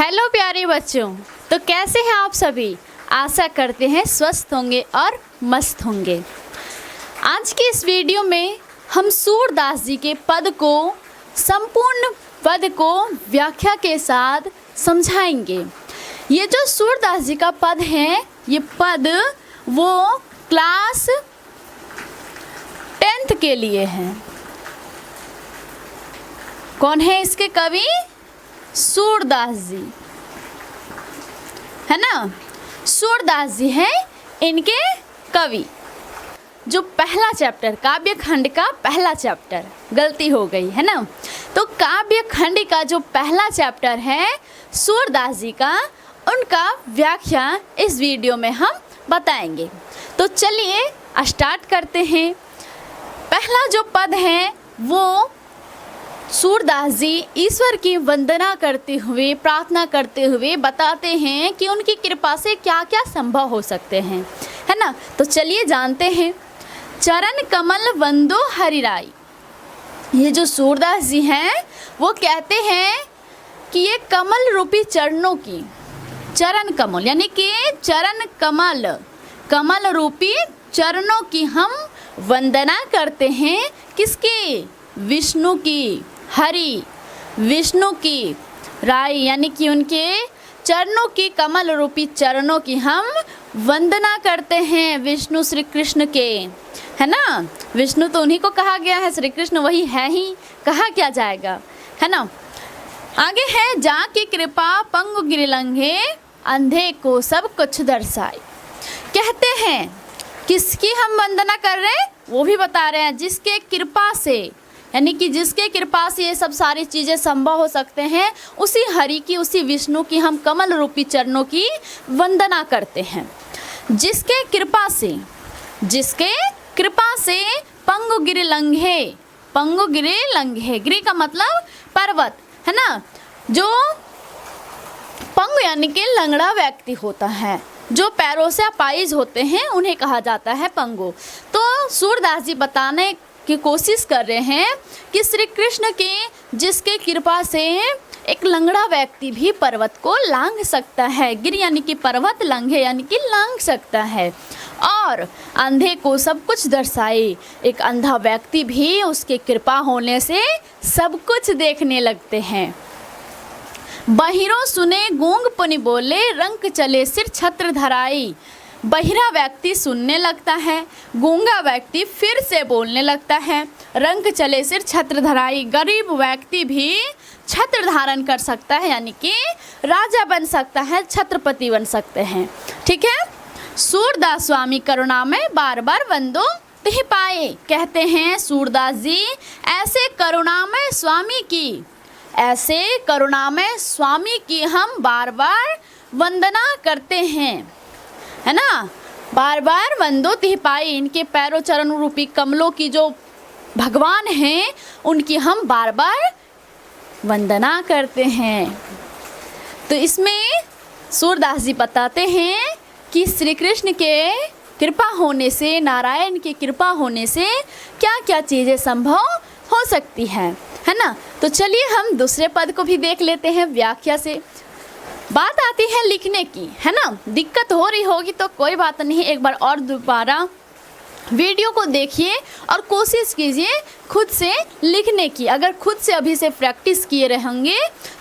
Hello प्यारे बच्चों, तो कैसे हैं आप सभी। आशा करते हैं स्वस्थ होंगे और मस्त होंगे। आज की इस वीडियो में हम सूरदास जी के पद को, संपूर्ण पद को व्याख्या के साथ समझाएंगे। ये जो सूरदास जी का पद है, ये पद वो क्लास 10th के लिए है। कौन है इसके कवि? सूरदास जी, है ना। सूरदास जी हैं इनके कवि। जो पहला चैप्टर, काव्य खंड का पहला चैप्टर, गलती हो गई है ना। तो काव्य खंड का जो पहला चैप्टर है सूरदास जी का, उनका व्याख्या इस वीडियो में हम बताएंगे। तो चलिए स्टार्ट करते हैं। पहला जो पद है वो सूरदास जी ईश्वर की वंदना करते हुए, प्रार्थना करते हुए बताते हैं कि उनकी कृपा से क्या क्या संभव हो सकते हैं, है ना। तो चलिए जानते हैं। चरण कमल वंदो हरिराई। ये जो सूरदास जी हैं वो कहते हैं कि ये कमल रूपी चरणों की, चरण कमल यानी कि चरण कमल, कमल रूपी चरणों की हम वंदना करते हैं। किसकी? विष्णु की। हरि, विष्णु की। राई यानी कि उनके चरणों की, कमल रूपी चरणों की हम वंदना करते हैं, विष्णु श्री कृष्ण के, है ना। विष्णु तो उन्हीं को कहा गया है, श्री कृष्ण वही है ही, कहा क्या जाएगा, है ना। आगे है, जाकी कृपा पंगु गिरिलंघे, अंधे को सब कुछ दर्शाए। कहते हैं किसकी हम वंदना कर रहे हैं, वो भी बता रहे हैं। जिसके कृपा से, यानी कि जिसके कृपा से ये सब सारी चीज़ें संभव हो सकते हैं, उसी हरि की, उसी विष्णु की हम कमल रूपी चरणों की वंदना करते हैं। जिसके कृपा से, जिसके कृपा से पंगु गिरि लंघे, पंगु गिरि लंघे, गिरि का मतलब पर्वत, है ना। जो पंगु यानी कि लंगड़ा व्यक्ति होता है, जो पैरों से अपाहिज होते हैं, उन्हें कहा जाता है पंगु। तो सूरदास जी बताने की कोशिश कर रहे हैं कि श्री कृष्ण के, जिसके कृपा से एक लंगड़ा व्यक्ति भी पर्वत को लांघ सकता है। गिर यानी कि पर्वत, लंघे यानी कि लांघ सकता है। और अंधे को सब कुछ दर्शाए, एक अंधा व्यक्ति भी उसके कृपा होने से सब कुछ देखने लगते हैं। बहिरों सुने गूंग पुनि बोले, रंक चले सिर छत्र धराई। बहिरा व्यक्ति सुनने लगता है, गूंगा व्यक्ति फिर से बोलने लगता है। रंग चले सिर छत्र धराई, गरीब व्यक्ति भी छत्र धारण कर सकता है, यानी कि राजा बन सकता है, छत्रपति बन सकते हैं। ठीक है। सूरदास स्वामी करुणामय बार बार वंदो तिहि पाए। कहते हैं सूरदास जी ऐसे करुणामय स्वामी की, ऐसे करुणामय स्वामी की हम बार बार वंदना करते हैं, है ना। बार बार वंदो तिहि पाए, इनके पैरों चरण रूपी कमलों की जो भगवान हैं, उनकी हम बार बार वंदना करते हैं। तो इसमें सूरदास जी बताते हैं कि श्री कृष्ण के कृपा होने से, नारायण की कृपा होने से क्या क्या चीज़ें संभव हो सकती है ना। तो चलिए हम दूसरे पद को भी देख लेते हैं व्याख्या से। बात आती है लिखने की, है ना। दिक्कत हो रही होगी तो कोई बात नहीं, एक बार और दोबारा वीडियो को देखिए और कोशिश कीजिए खुद से लिखने की। अगर खुद से अभी से प्रैक्टिस किए रहेंगे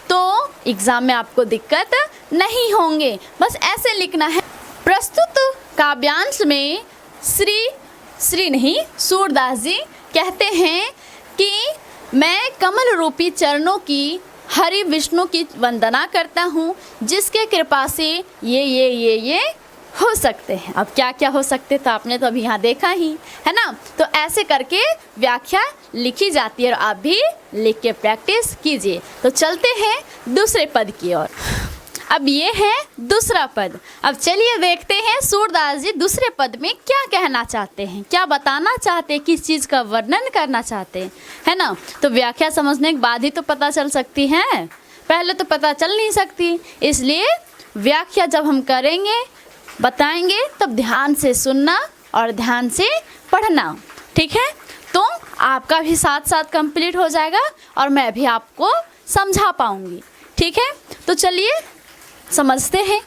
तो एग्ज़ाम में आपको दिक्कत नहीं होंगे। बस ऐसे लिखना है। प्रस्तुत काव्यांश में श्री नहीं, सूरदास जी कहते हैं कि मैं कमल रूपी चरणों की, हरि विष्णु की वंदना करता हूँ, जिसके कृपा से ये हो सकते हैं। अब क्या क्या हो सकते तो आपने तो अभी यहाँ देखा ही है ना। तो ऐसे करके व्याख्या लिखी जाती है और आप भी लिख के प्रैक्टिस कीजिए। तो चलते हैं दूसरे पद की ओर। अब ये है दूसरा पद। अब चलिए देखते हैं सूरदास जी दूसरे पद में क्या कहना चाहते हैं, क्या बताना चाहते हैं, किस चीज़ का वर्णन करना चाहते हैं, है ना। तो व्याख्या समझने के बाद ही तो पता चल सकती है, पहले तो पता चल नहीं सकती। इसलिए व्याख्या जब हम करेंगे, बताएंगे, तब ध्यान से सुनना और ध्यान से पढ़ना। ठीक है। तो आपका भी साथ साथ कंप्लीट हो जाएगा और मैं भी आपको समझा पाऊँगी। ठीक है, तो चलिए समझते हैं।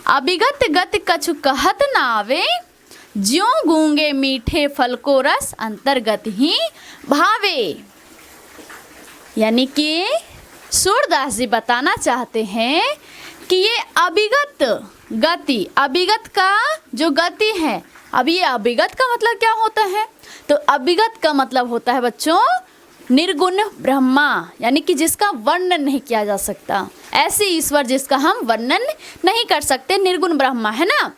अभिगत गति कछु कहत नावे, ज्यों गूंगे मीठे फल को रस अंतर्गत ही भावे। यानी कि सूरदास जी बताना चाहते हैं कि ये अभिगत गति, अभिगत का जो गति है, अब ये अभिगत का मतलब क्या होता है? तो अभिगत का मतलब होता है बच्चों निर्गुण ब्रह्मा, यानी कि जिसका वर्णन नहीं किया जा सकता, ऐसे ईश्वर जिसका हम वर्णन नहीं कर सकते, निर्गुण ब्रह्मा है ना।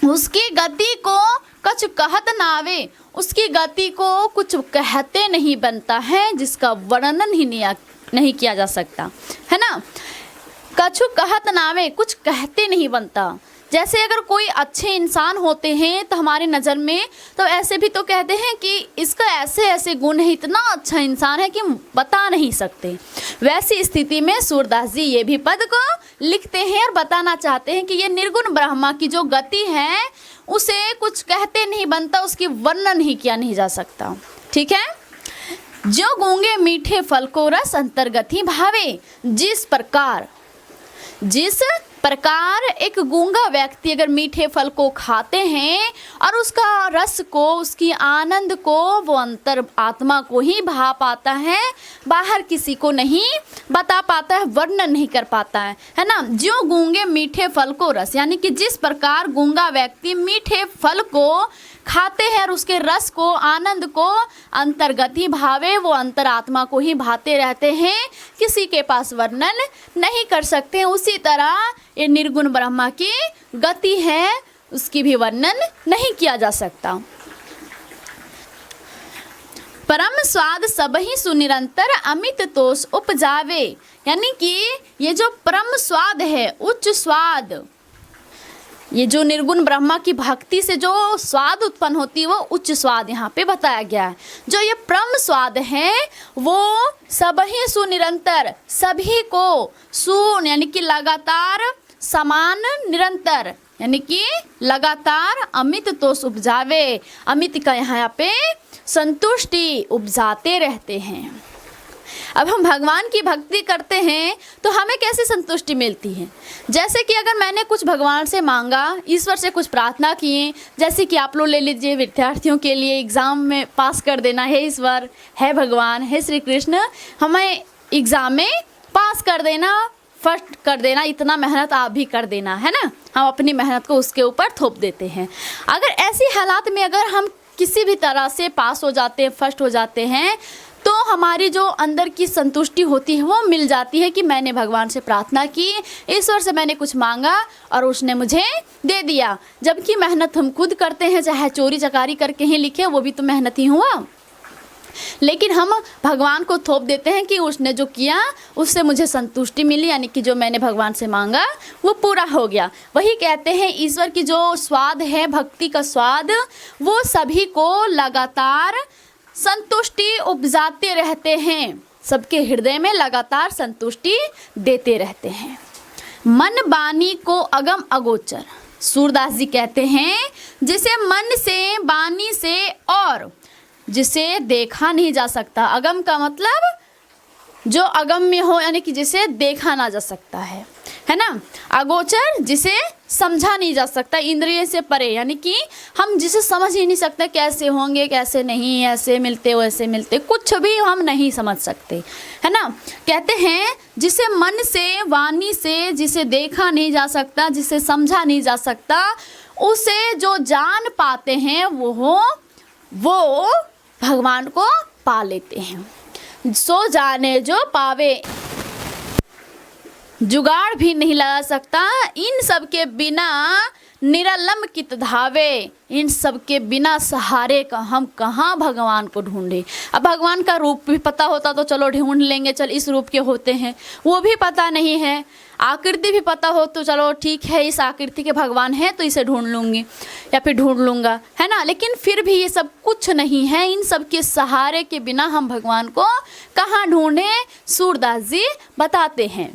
उसकी गति को कुछ कहत नावे, उसकी गति को कुछ कहते नहीं बनता है, जिसका वर्णन ही नहीं किया जा सकता है ना। कछु कहत नावे, कुछ कहते नहीं बनता। जैसे अगर कोई अच्छे इंसान होते हैं तो हमारे नज़र में तो ऐसे भी तो कहते हैं कि इसका ऐसे ऐसे गुण है, इतना अच्छा इंसान है कि बता नहीं सकते। वैसी स्थिति में सूरदास जी ये भी पद को लिखते हैं और बताना चाहते हैं कि ये निर्गुण ब्रह्मा की जो गति है उसे कुछ कहते नहीं बनता, उसकी वर्णन ही किया नहीं जा सकता। ठीक है। जो गूंगे मीठे फल को रस अंतर्गत ही भावे, जिस प्रकार एक गूंगा व्यक्ति अगर मीठे फल को खाते हैं और उसका रस को, उसकी आनंद को वो अंतर आत्मा को ही भा पाता है, बाहर किसी को नहीं बता पाता है, वर्णन नहीं कर पाता है ना। जो गूंगे मीठे फल को रस, यानी कि जिस प्रकार गूंगा व्यक्ति मीठे फल को खाते हैं और उसके रस को, आनंद को अंतर्गत ही भावे, वो अंतरात्मा को ही भाते रहते हैं, किसी के पास वर्णन नहीं कर सकते हैं। उसी तरह ये निर्गुण ब्रह्मा की गति है, उसकी भी वर्णन नहीं किया जा सकता। परम स्वाद सबहि सुनिरंतर अमित तोष उपजावे, यानी कि ये जो परम स्वाद है, उच्च स्वाद, ये जो निर्गुण ब्रह्मा की भक्ति से जो स्वाद उत्पन्न होती है वो उच्च स्वाद यहाँ पे बताया गया है। जो ये परम स्वाद है वो सबहि सुनिरंतर, सभी को, सुन यानी कि लगातार, समान, निरंतर यानी कि लगातार, अमित तोष उपजावे, अमित का यहाँ पे संतुष्टि, उपजाते रहते हैं। अब हम भगवान की भक्ति करते हैं तो हमें कैसे संतुष्टि मिलती है? जैसे कि अगर मैंने कुछ भगवान से मांगा, ईश्वर से कुछ प्रार्थना किए, जैसे कि आप लोग ले लीजिए विद्यार्थियों के लिए एग्ज़ाम में पास कर देना है, ईश्वर है, भगवान है, श्री कृष्ण हमें एग्ज़ाम में पास कर देना, फर्स्ट कर देना, इतना मेहनत आप भी कर देना, है ना। हम अपनी मेहनत को उसके ऊपर थोप देते हैं। अगर ऐसी हालात में अगर हम किसी भी तरह से पास हो जाते हैं, फर्स्ट हो जाते हैं, तो हमारी जो अंदर की संतुष्टि होती है वो मिल जाती है कि मैंने भगवान से प्रार्थना की, ईश्वर से मैंने कुछ मांगा और उसने मुझे दे दिया। जबकि मेहनत हम खुद करते हैं, चाहे चोरी चकारी करके ही लिखे, वो भी तो मेहनत ही हुआ, लेकिन हम भगवान को थोप देते हैं कि उसने जो किया उससे मुझे संतुष्टि मिली, यानी कि जो मैंने भगवान से मांगा वो पूरा हो गया। वही कहते हैं ईश्वर की जो स्वाद है, भक्ति का स्वाद, वो सभी को लगातार संतुष्टि उपजाते रहते हैं, सबके हृदय में लगातार संतुष्टि देते रहते हैं। मन बानी को अगम अगोचर, सूरदास जी कहते हैं जिसे मन से, बानी से और जिसे देखा नहीं जा सकता। अगम का मतलब जो अगम्य हो, यानी कि जिसे देखा ना जा सकता है ना। अगोचर जिसे समझा नहीं जा सकता, इंद्रिय से परे, यानी कि हम जिसे समझ ही नहीं सकते कैसे होंगे, कैसे नहीं, ऐसे मिलते वैसे मिलते, कुछ भी हम नहीं समझ सकते, है ना। कहते हैं जिसे मन से, वाणी से जिसे देखा नहीं जा सकता, जिसे समझा नहीं जा सकता, उसे जो जान पाते हैं वो भगवान को पा लेते हैं। सो जाने जो पावे, जुगाड़ भी नहीं लगा सकता, इन सब के बिना निरलम कित धावे, इन सब के बिना सहारे का हम कहाँ भगवान को ढूंढे। अब भगवान का रूप भी पता होता तो चलो ढूंढ लेंगे, चल इस रूप के होते हैं, वो भी पता नहीं है। आकृति भी पता हो तो चलो ठीक है, इस आकृति के भगवान है तो इसे ढूंढ लूँगी या फिर ढूंढ लूँगा, है ना। लेकिन फिर भी ये सब कुछ नहीं है, इन सब के सहारे के बिना हम भगवान को कहाँ ढूंढें, सूरदास जी बताते हैं।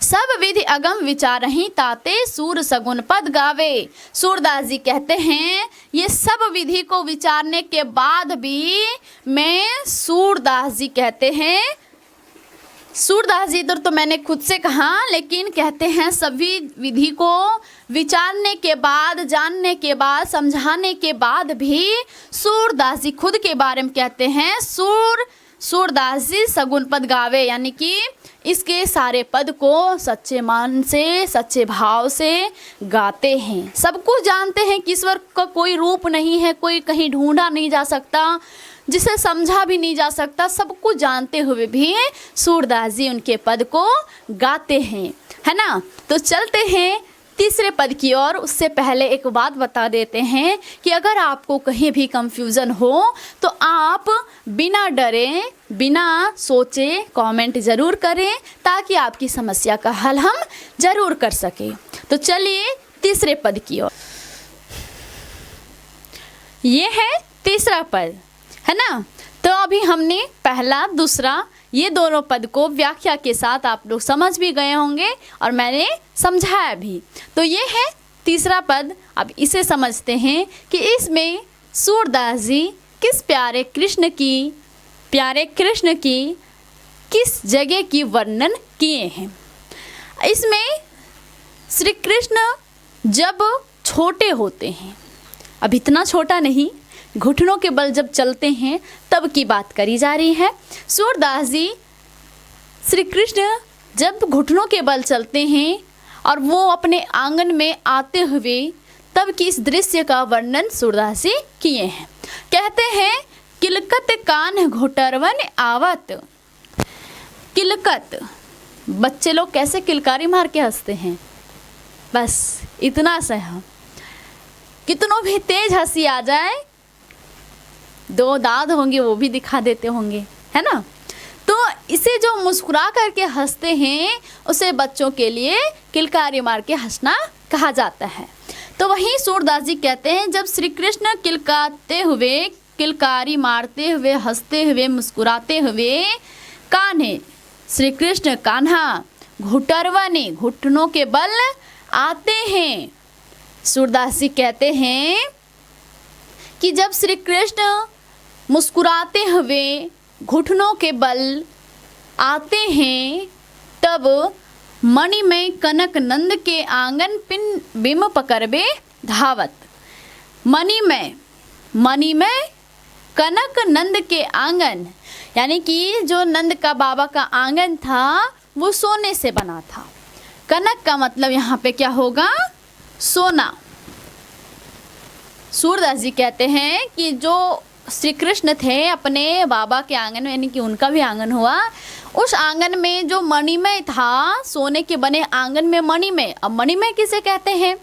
सब विधि अगम विचारहि ताते सूर सगुन पद गावे, सूरदास जी कहते हैं ये सब विधि को विचारने के बाद भी मैं, सूरदास जी कहते हैं सूरदास जी तो मैंने खुद से कहा, लेकिन कहते हैं सभी विधि को विचारने के बाद, जानने के बाद, समझाने के बाद भी सूरदास जी खुद के बारे में कहते हैं सूरदास जी सगुन पद गावे, यानी कि इसके सारे पद को सच्चे मन से, सच्चे भाव से गाते हैं। सब कुछ जानते हैं कि ईश्वर का कोई रूप नहीं है, कोई कहीं ढूंढा नहीं जा सकता, जिसे समझा भी नहीं जा सकता। सब कुछ जानते हुए भी सूरदास जी उनके पद को गाते हैं, है ना। तो चलते हैं तीसरे पद की ओर। उससे पहले एक बात बता देते हैं कि अगर आपको कहीं भी कंफ्यूजन हो तो आप बिना डरे, बिना सोचे कमेंट ज़रूर करें, ताकि आपकी समस्या का हल हम ज़रूर कर सकें। तो चलिए तीसरे पद की ओर। ये है तीसरा पद, है ना। तो अभी हमने पहला, दूसरा, ये दोनों पद को व्याख्या के साथ आप लोग समझ भी गए होंगे और मैंने समझाया भी। तो ये है तीसरा पद। अब इसे समझते हैं कि इसमें सूरदास जी किस प्यारे कृष्ण की किस जगह की वर्णन किए हैं। इसमें श्री कृष्ण जब छोटे होते हैं, अब इतना छोटा नहीं, घुटनों के बल जब चलते हैं तब की बात करी जा रही है। सूरदास जी श्री कृष्ण जब घुटनों के बल चलते हैं और वो अपने आंगन में आते हुए तब की इस दृश्य का वर्णन सूरदास जी किए हैं। कहते हैं किलकत कान घुटरवन आवत। किलकत, बच्चे लोग कैसे किलकारी मार के हंसते हैं, बस इतना सा है। कितनों भी तेज हंसी आ जाए, दो दांत होंगे वो भी दिखा देते होंगे, है ना। तो इसे जो मुस्कुरा करके हंसते हैं उसे बच्चों के लिए किलकारी मार के हंसना कहा जाता है। तो वहीं सूरदास जी कहते हैं जब श्री कृष्ण किलकाते हुए, किलकारी मारते हुए, हंसते हुए, मुस्कुराते हुए कान्हे, श्री कृष्ण कान्हा घुटरवने, घुटनों के बल आते हैं। सूरदास जी कहते हैं कि जब श्री कृष्ण मुस्कुराते हुए घुटनों के बल आते हैं तब मणिमय कनक नंद के आंगन पिन बिम पकड़बे धावत। मणिमय कनक नंद के आंगन, यानी कि जो नंद का बाबा का आंगन था वो सोने से बना था। कनक का मतलब यहाँ पे क्या होगा, सोना। सूरदास जी कहते हैं कि जो श्री कृष्ण थे अपने बाबा के आंगन में, यानी कि उनका भी आंगन हुआ, उस आंगन में जो मणिमय था, सोने के बने आंगन में मणिमय। अब मणिमय किसे कहते हैं,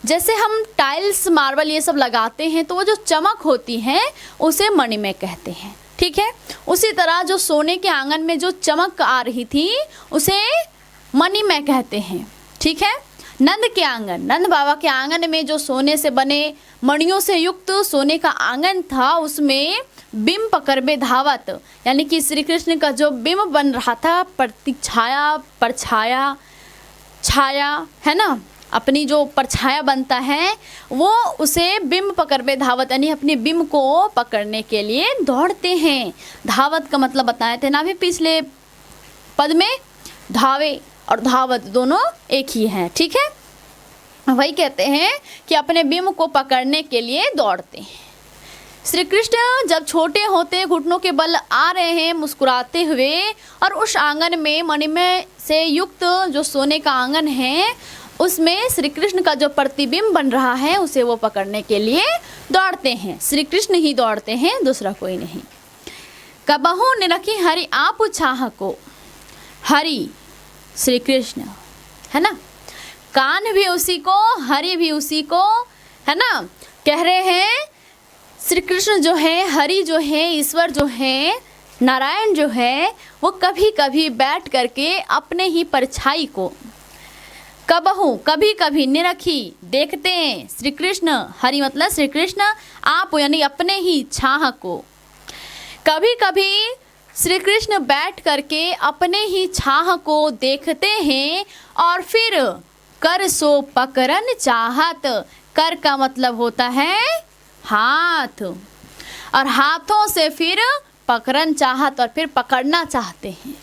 जैसे हम टाइल्स, मार्बल ये सब लगाते हैं तो वो जो चमक होती है उसे मणिमय कहते हैं, ठीक है। उसी तरह जो सोने के आंगन में जो चमक आ रही थी उसे मणिमय कहते हैं, ठीक है। नंद के आंगन, नंद बाबा के आंगन में जो सोने से बने मणियों से युक्त सोने का आंगन था उसमें बिंब पकड़बे धावत, यानी कि श्री कृष्ण का जो बिंब बन रहा था, प्रतिछाया, परछाया, छाया, है ना, अपनी जो परछाया बनता है वो उसे बिंब पकड़बे धावत, यानी अपने बिंब को पकड़ने के लिए दौड़ते हैं। धावत का मतलब बताए थे ना भी पिछले पद में, धावे और धावत दोनों एक ही हैं, ठीक है। वही कहते हैं कि अपने बिंब को पकड़ने के लिए दौड़ते हैं। श्री कृष्ण जब छोटे होते, घुटनों के बल आ रहे हैं मुस्कुराते हुए, और उस आंगन में मणिमय से युक्त जो सोने का आंगन है उसमें श्री कृष्ण का जो प्रतिबिंब बन रहा है उसे वो पकड़ने के लिए दौड़ते हैं। श्री कृष्ण ही दौड़ते हैं, दूसरा कोई नहीं। कबहू निरखी हरि आप छाह को, हरि श्री कृष्ण, है ना, कान भी उसी को, हरि भी उसी को, है ना। कह रहे हैं श्री कृष्ण जो है, हरि जो है, ईश्वर जो है, नारायण जो है, वो कभी कभी बैठ करके अपने ही परछाई को, कबहू कभी कभी, निरखी देखते हैं, श्री कृष्ण, हरि मतलब श्री कृष्ण, आप यानी अपने ही छाह को, कभी कभी श्री कृष्ण बैठ करके अपने ही छाह को देखते हैं और फिर कर सो पकड़न चाहत। कर का मतलब होता है हाथ, और हाथों से फिर पकड़न चाहत और फिर पकड़ना चाहते हैं।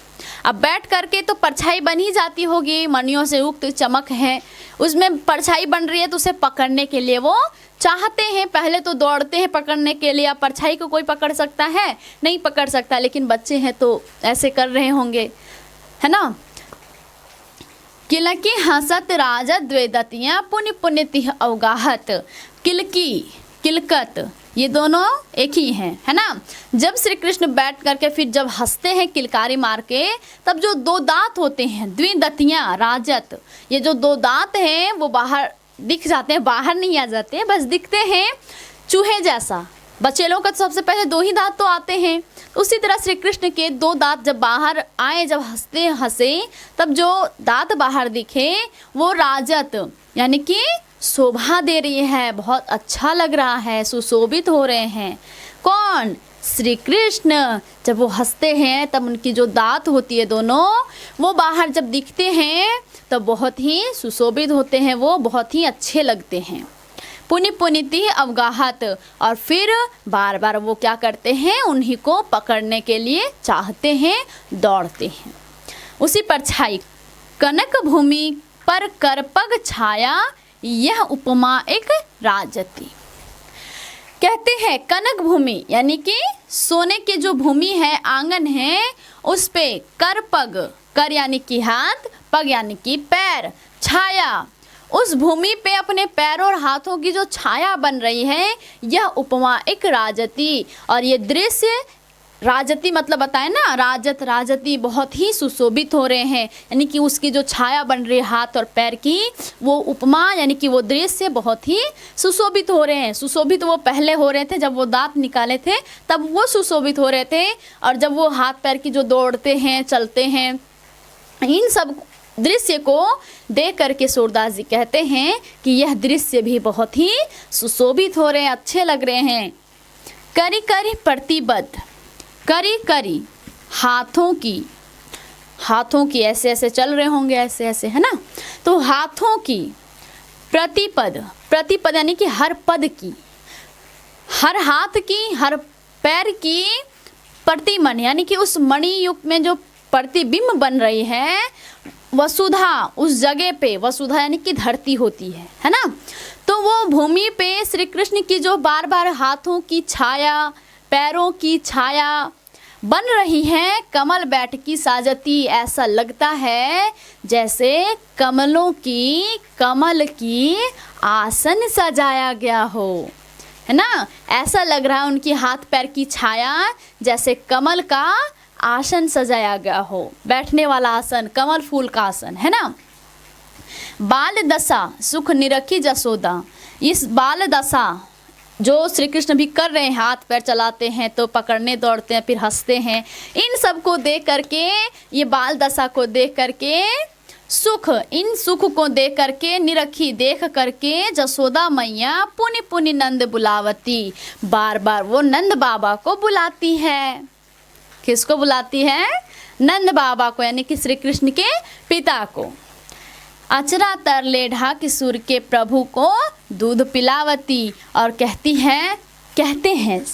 अब बैठ करके तो परछाई बन ही जाती होगी, मणियों से युक्त चमक है, उसमें परछाई बन रही है, तो उसे पकड़ने के लिए वो चाहते हैं, पहले तो दौड़ते हैं पकड़ने के लिए। अब परछाई को कोई पकड़ सकता है? नहीं पकड़ सकता, लेकिन बच्चे हैं तो ऐसे कर रहे होंगे, है ना। किलकी हंसत राजा द्वेदतियाँ पुण्य पुण्य तिह अवगाहत। किलकी किलकत ये दोनों एक ही हैं, है ना। जब श्री कृष्ण बैठ करके फिर जब हंसते हैं किलकारी मार के, तब जो दो दांत होते हैं द्विदतियाँ राजत, ये जो दो दांत हैं वो बाहर दिख जाते हैं, बाहर नहीं आ जाते, बस दिखते हैं चूहे जैसा। बच्चे लोगों का तो सबसे पहले दो ही दांत तो आते हैं, उसी तरह श्री कृष्ण के दो दांत जब बाहर आए, जब हंसे तब जो दांत बाहर दिखे वो राजत यानी कि शोभा दे रही है, बहुत अच्छा लग रहा है, सुशोभित हो रहे हैं। कौन? श्री कृष्ण। जब वो हंसते हैं तब उनकी जो दांत होती है दोनों, वो बाहर जब दिखते हैं तब बहुत ही सुशोभित होते हैं, वो बहुत ही अच्छे लगते हैं। पुनि पुनिति अवगाहत, और फिर बार बार वो क्या करते हैं, उन्हीं को पकड़ने के लिए चाहते हैं, दौड़ते हैं। उसी परछाई कनक भूमि पर करपग छाया, यह उपमा एक राजती। कहते हैं कनक भूमि यानी कि सोने की जो भूमि है, आंगन है, उस पे करपग, कर यानी कि हाथ, पग यानी कि पैर, छाया, उस भूमि पे अपने पैरों और हाथों की जो छाया बन रही है, यह उपमा एक राजती। और ये दृश्य, राजती मतलब बताए ना, राजत राजती बहुत ही सुशोभित हो रहे हैं, यानी कि उसकी जो छाया बन रही है हाथ और पैर की, वो उपमा यानी कि वो दृश्य बहुत ही सुशोभित हो रहे हैं। सुशोभित वो पहले हो रहे थे जब वो दांत निकाले थे, तब वो सुशोभित हो रहे थे, और जब वो हाथ पैर की जो दौड़ते हैं, चलते हैं, इन सब दृश्य को देख करके सूरदास जी कहते हैं कि यह दृश्य भी बहुत ही सुशोभित हो रहे हैं, अच्छे लग रहे हैं। करी करी प्रतिबद्ध, करी करी हाथों की ऐसे ऐसे चल रहे होंगे, ऐसे ऐसे, है ना। तो हाथों की प्रतिपद, प्रतिपद यानी कि हर पद की, हर हाथ की, हर पैर की, प्रतिमन यानी कि उस मणि युग में जो प्रतिबिंब बन रही है, वसुधा, उस जगह पे वसुधा यानी कि धरती होती है ना। तो वो भूमि पे श्री कृष्ण की जो बार बार हाथों की छाया, पैरों की छाया बन रही है, कमल बैठ की साजती, ऐसा लगता है जैसे कमल की आसन सजाया गया हो, है ना। ऐसा लग रहा है उनकी हाथ पैर की छाया जैसे कमल का आसन सजाया गया हो, बैठने वाला आसन, कमल फूल का आसन, है ना। बाल दशा सुख निरखी जसोदा, इस बाल दशा जो श्री कृष्ण भी कर रहे हैं, हाथ पैर चलाते हैं तो पकड़ने दौड़ते हैं, फिर हंसते हैं, इन सब को देख करके, ये बाल दशा को देख करके, सुख, इन सुख को देख करके, निरखी देख करके, जसोदा मैया पुनि पुनि नंद बुलावती, बार बार वो नंद बाबा को बुलाती है। किसको बुलाती है? नंद बाबा को, यानी कि श्री कृष्ण के पिता को। अचरा तर ले ढाक सूर के प्रभु को दूध पिलावती, और कहते हैं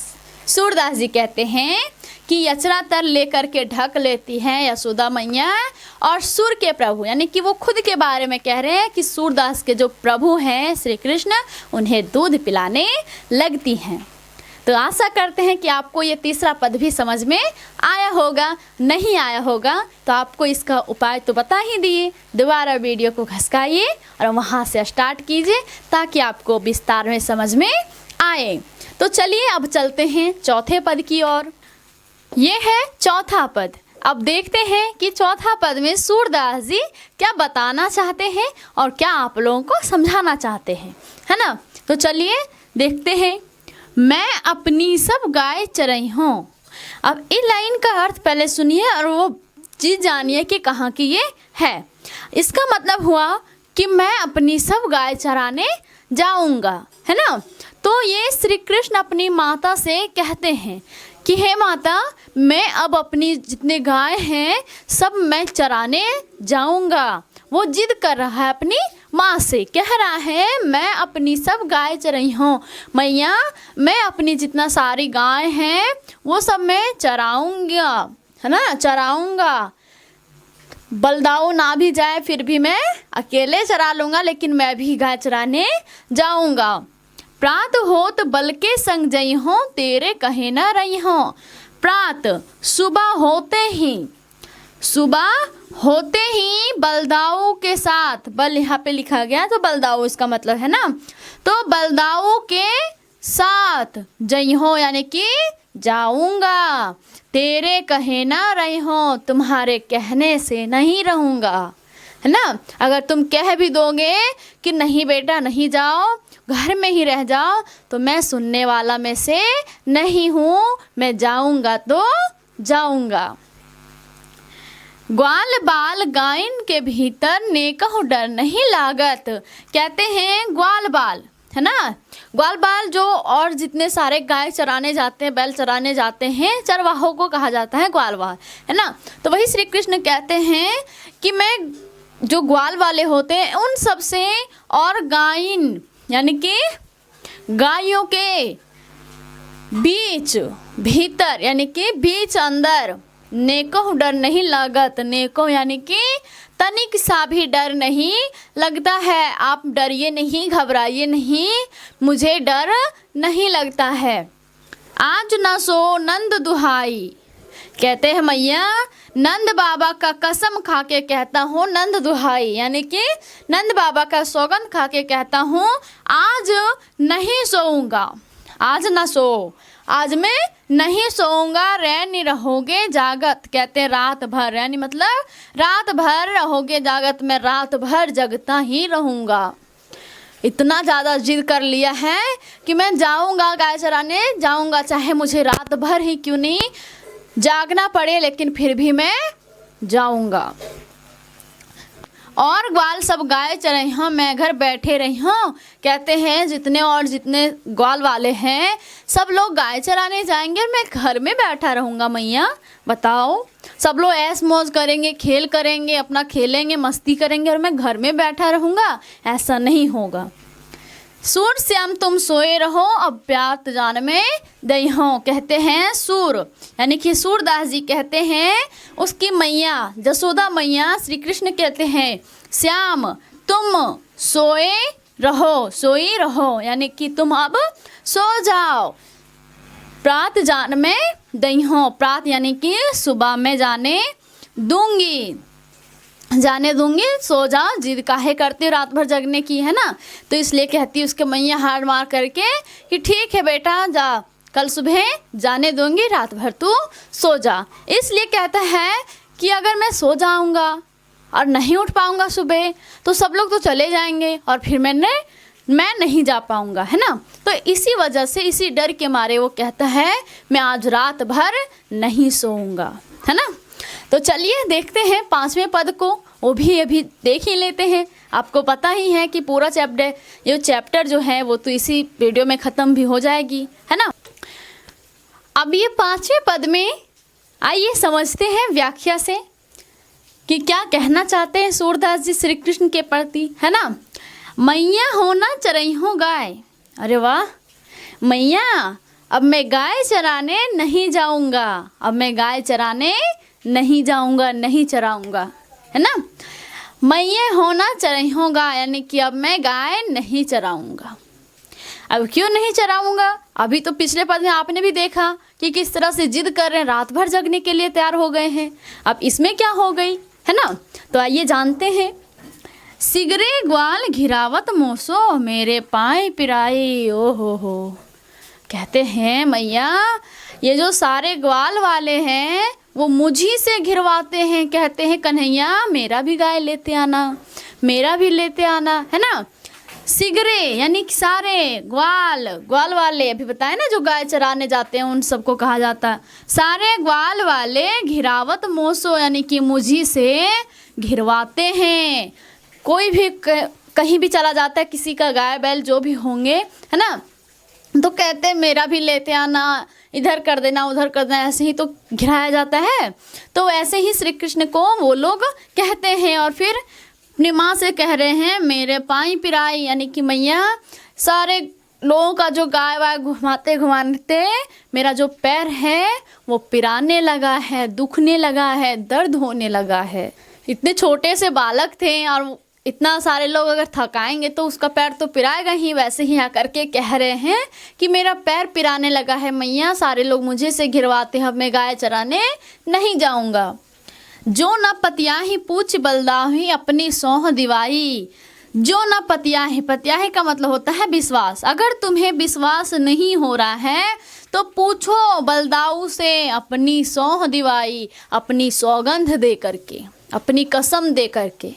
सूरदास जी कहते हैं कि अचरा तर लेकर के ढक लेती हैं यशोदा मैया, और सुर के प्रभु यानी कि वो खुद के बारे में कह रहे हैं कि सूरदास के जो प्रभु हैं श्री कृष्ण, उन्हें दूध पिलाने लगती हैं। तो आशा करते हैं कि आपको ये तीसरा पद भी समझ में आया होगा। नहीं आया होगा तो आपको इसका उपाय तो बता ही दिए, दोबारा वीडियो को घसकाइए और वहाँ से स्टार्ट कीजिए ताकि आपको विस्तार में समझ में आए। तो चलिए अब चलते हैं चौथे पद की ओर। ये है चौथा पद। अब देखते हैं कि चौथा पद में सूरदास जी क्या बताना चाहते हैं और क्या आप लोगों को समझाना चाहते हैं, है ना। तो चलिए देखते हैं। मैं अपनी सब गाय चराई हूँ। अब इस लाइन का अर्थ पहले सुनिए और वो चीज़ जानिए कि कहाँ की ये है। इसका मतलब हुआ कि मैं अपनी सब गाय चराने जाऊँगा, है ना। तो ये श्री कृष्ण अपनी माता से कहते हैं कि हे माता, मैं अब अपनी जितने गाय हैं सब मैं चराने जाऊँगा। वो जिद कर रहा है अपनी माँ से, कह रहा है मैं अपनी सब गाय चराई हूँ मैया, मैं अपनी जितना सारी गाय हैं वो सब मैं चराऊँगा, है ना, चराऊँगा। बलदाऊ ना भी जाए फिर भी मैं अकेले चरा लूँगा, लेकिन मैं भी गाय चराने जाऊँगा। प्रात होत बल के संग जई हो, तेरे कहे न रही हो। प्रात सुबह होते ही बलदाऊ के साथ, बल यहाँ पे लिखा गया तो बलदाऊ इसका मतलब है ना, तो बलदाऊ के साथ जई हो यानी कि जाऊंगा। तेरे कहे ना रही हो, तुम्हारे कहने से नहीं रहूँगा, है ना। अगर तुम कह भी दोगे कि नहीं बेटा नहीं जाओ, घर में ही रह जाओ, तो मैं सुनने वाला में से नहीं हूँ, मैं जाऊँगा तो जाऊँगा। ग्वाल बाल गायन के भीतर नेकहु डर नहीं लागत। कहते हैं ग्वाल बाल, है ना, ग्वाल बाल जो और जितने सारे गाय चराने जाते हैं, बैल चराने जाते हैं, चरवाहों को कहा जाता है ग्वाल बाल, है ना। तो वही श्री कृष्ण कहते हैं कि मैं जो ग्वाल वाले होते हैं उन सब से और गायन यानी कि गायों के बीच भीतर यानी कि बीच अंदर नेको डर नहीं लागत। नेको यानी कि तनिक सा भी डर नहीं लगता है। आप डरिए नहीं, घबराइए नहीं, मुझे डर नहीं लगता है। आज न सो नंद दुहाई, कहते हैं मैया नंद बाबा का कसम खा के कहता हूँ, नंद दुहाई यानी कि नंद बाबा का सौगंध खा के कहता हूँ, आज नहीं सोऊंगा, आज ना सो, आज मैं नहीं सोऊंगा, रैनी रहोगे जागत। कहते हैं रात भर, यानी मतलब रात भर रहोगे जागत, मैं रात भर जगता ही रहूँगा। इतना ज़्यादा जिद कर लिया है कि मैं जाऊँगा, गाय चराने जाऊँगा, चाहे मुझे रात भर ही क्यों नहीं जागना पड़े, लेकिन फिर भी मैं जाऊँगा। और ग्वाल सब गाय चराई हूँ, मैं घर बैठे रही हूँ। कहते हैं जितने ग्वाल वाले हैं सब लोग गाय चराने जाएंगे और मैं घर में बैठा रहूँगा। मैया बताओ, सब लोग ऐश मौज करेंगे, खेल करेंगे, अपना खेलेंगे, मस्ती करेंगे और मैं घर में बैठा रहूँगा? ऐसा नहीं होगा। सूर श्याम तुम सोए रहो, अब प्यात जान में दई हो। कहते हैं सूर यानी कि सूरदास जी कहते हैं उसकी मैया जसोदा मैया श्री कृष्ण कहते हैं श्याम तुम सोए रहो, सोई रहो यानी कि तुम अब सो जाओ। प्रात जान में दई हो, प्रात यानी कि सुबह में जाने दूंगी, जाने दूंगी, सो जाओ, जिद काहे करती हो रात भर जगने की, है ना। तो इसलिए कहती उसके मैया हार मार करके कि ठीक है बेटा जा, कल सुबह जाने दूंगी, रात भर तू सो जा। इसलिए कहता है कि अगर मैं सो जाऊंगा और नहीं उठ पाऊंगा सुबह तो सब लोग तो चले जाएंगे और फिर मैं नहीं जा पाऊंगा, है ना। तो इसी वजह से, इसी डर के मारे वो कहता है मैं आज रात भर नहीं सोऊंगा, है ना। तो चलिए देखते हैं 5वें पद को, वो भी अभी देख ही लेते हैं। आपको पता ही है कि पूरा चैप्टर जो है वो तो इसी वीडियो में ख़त्म भी हो जाएगी, है ना। अब ये 5वें पद में आइए समझते हैं व्याख्या से कि क्या कहना चाहते हैं सूरदास जी श्री कृष्ण के प्रति, है ना। मैया होना चरई हो गाय, अरे वाह, मैया अब मैं गाय चराने नहीं जाऊंगा, अब मैं गाय चराने नहीं जाऊंगा, नहीं चराऊंगा, है ना। मैया होना चरई हो गाय यानी कि अब मैं गाय नहीं चराऊंगा। अब क्यों नहीं चराऊंगा? अभी तो पिछले पद में आपने भी देखा कि किस तरह से जिद कर रहे हैं, रात भर जगने के लिए तैयार हो गए हैं। अब इसमें क्या हो गई, है ना। तो आइए जानते हैं। सिगरे ग्वाल घिरावत मोसो, मेरे पाए पिराई, ओ हो। कहते हैं मैया ये जो सारे ग्वाल वाले हैं वो मुझी से घिरवाते हैं। कहते हैं कन्हैया मेरा भी गाय लेते आना, मेरा भी लेते आना, है ना। सिगरे यानी कि सारे ग्वाल वाले, अभी बताए ना जो गाय चराने जाते हैं उन सबको कहा जाता है सारे ग्वाल वाले। घिरावत मोसो यानी कि मुझी से घिरवाते हैं। कोई भी कहीं भी चला जाता है, किसी का गाय बैल जो भी होंगे, है ना, तो कहते हैं मेरा भी लेते आना, इधर कर देना, उधर कर देना, ऐसे ही तो घिराया जाता है। तो ऐसे ही श्री कृष्ण को वो लोग कहते हैं और फिर अपनी माँ से कह रहे हैं मेरे पाई पिराई यानी कि मैया सारे लोगों का जो गाय वाय घुमाते मेरा जो पैर है वो पिराने लगा है, दुखने लगा है, दर्द होने लगा है इतने छोटे से बालक थे और इतना सारे लोग अगर थकाएंगे तो उसका पैर तो पिराएगा ही। वैसे ही आकर के कह रहे हैं कि मेरा पैर पिराने लगा है मैया, सारे लोग मुझे से घिरवाते हैं, अब मैं गाय चराने नहीं जाऊंगा। जो न पतियाही पूछ बलदाही अपनी सौह दिवाई। जो न पतियाही, पतियाही का मतलब होता है विश्वास। अगर तुम्हें विश्वास नहीं हो रहा है तो पूछो बलदाऊ से अपनी सौह दिवाई, अपनी सौगंध दे करके, अपनी कसम दे करके,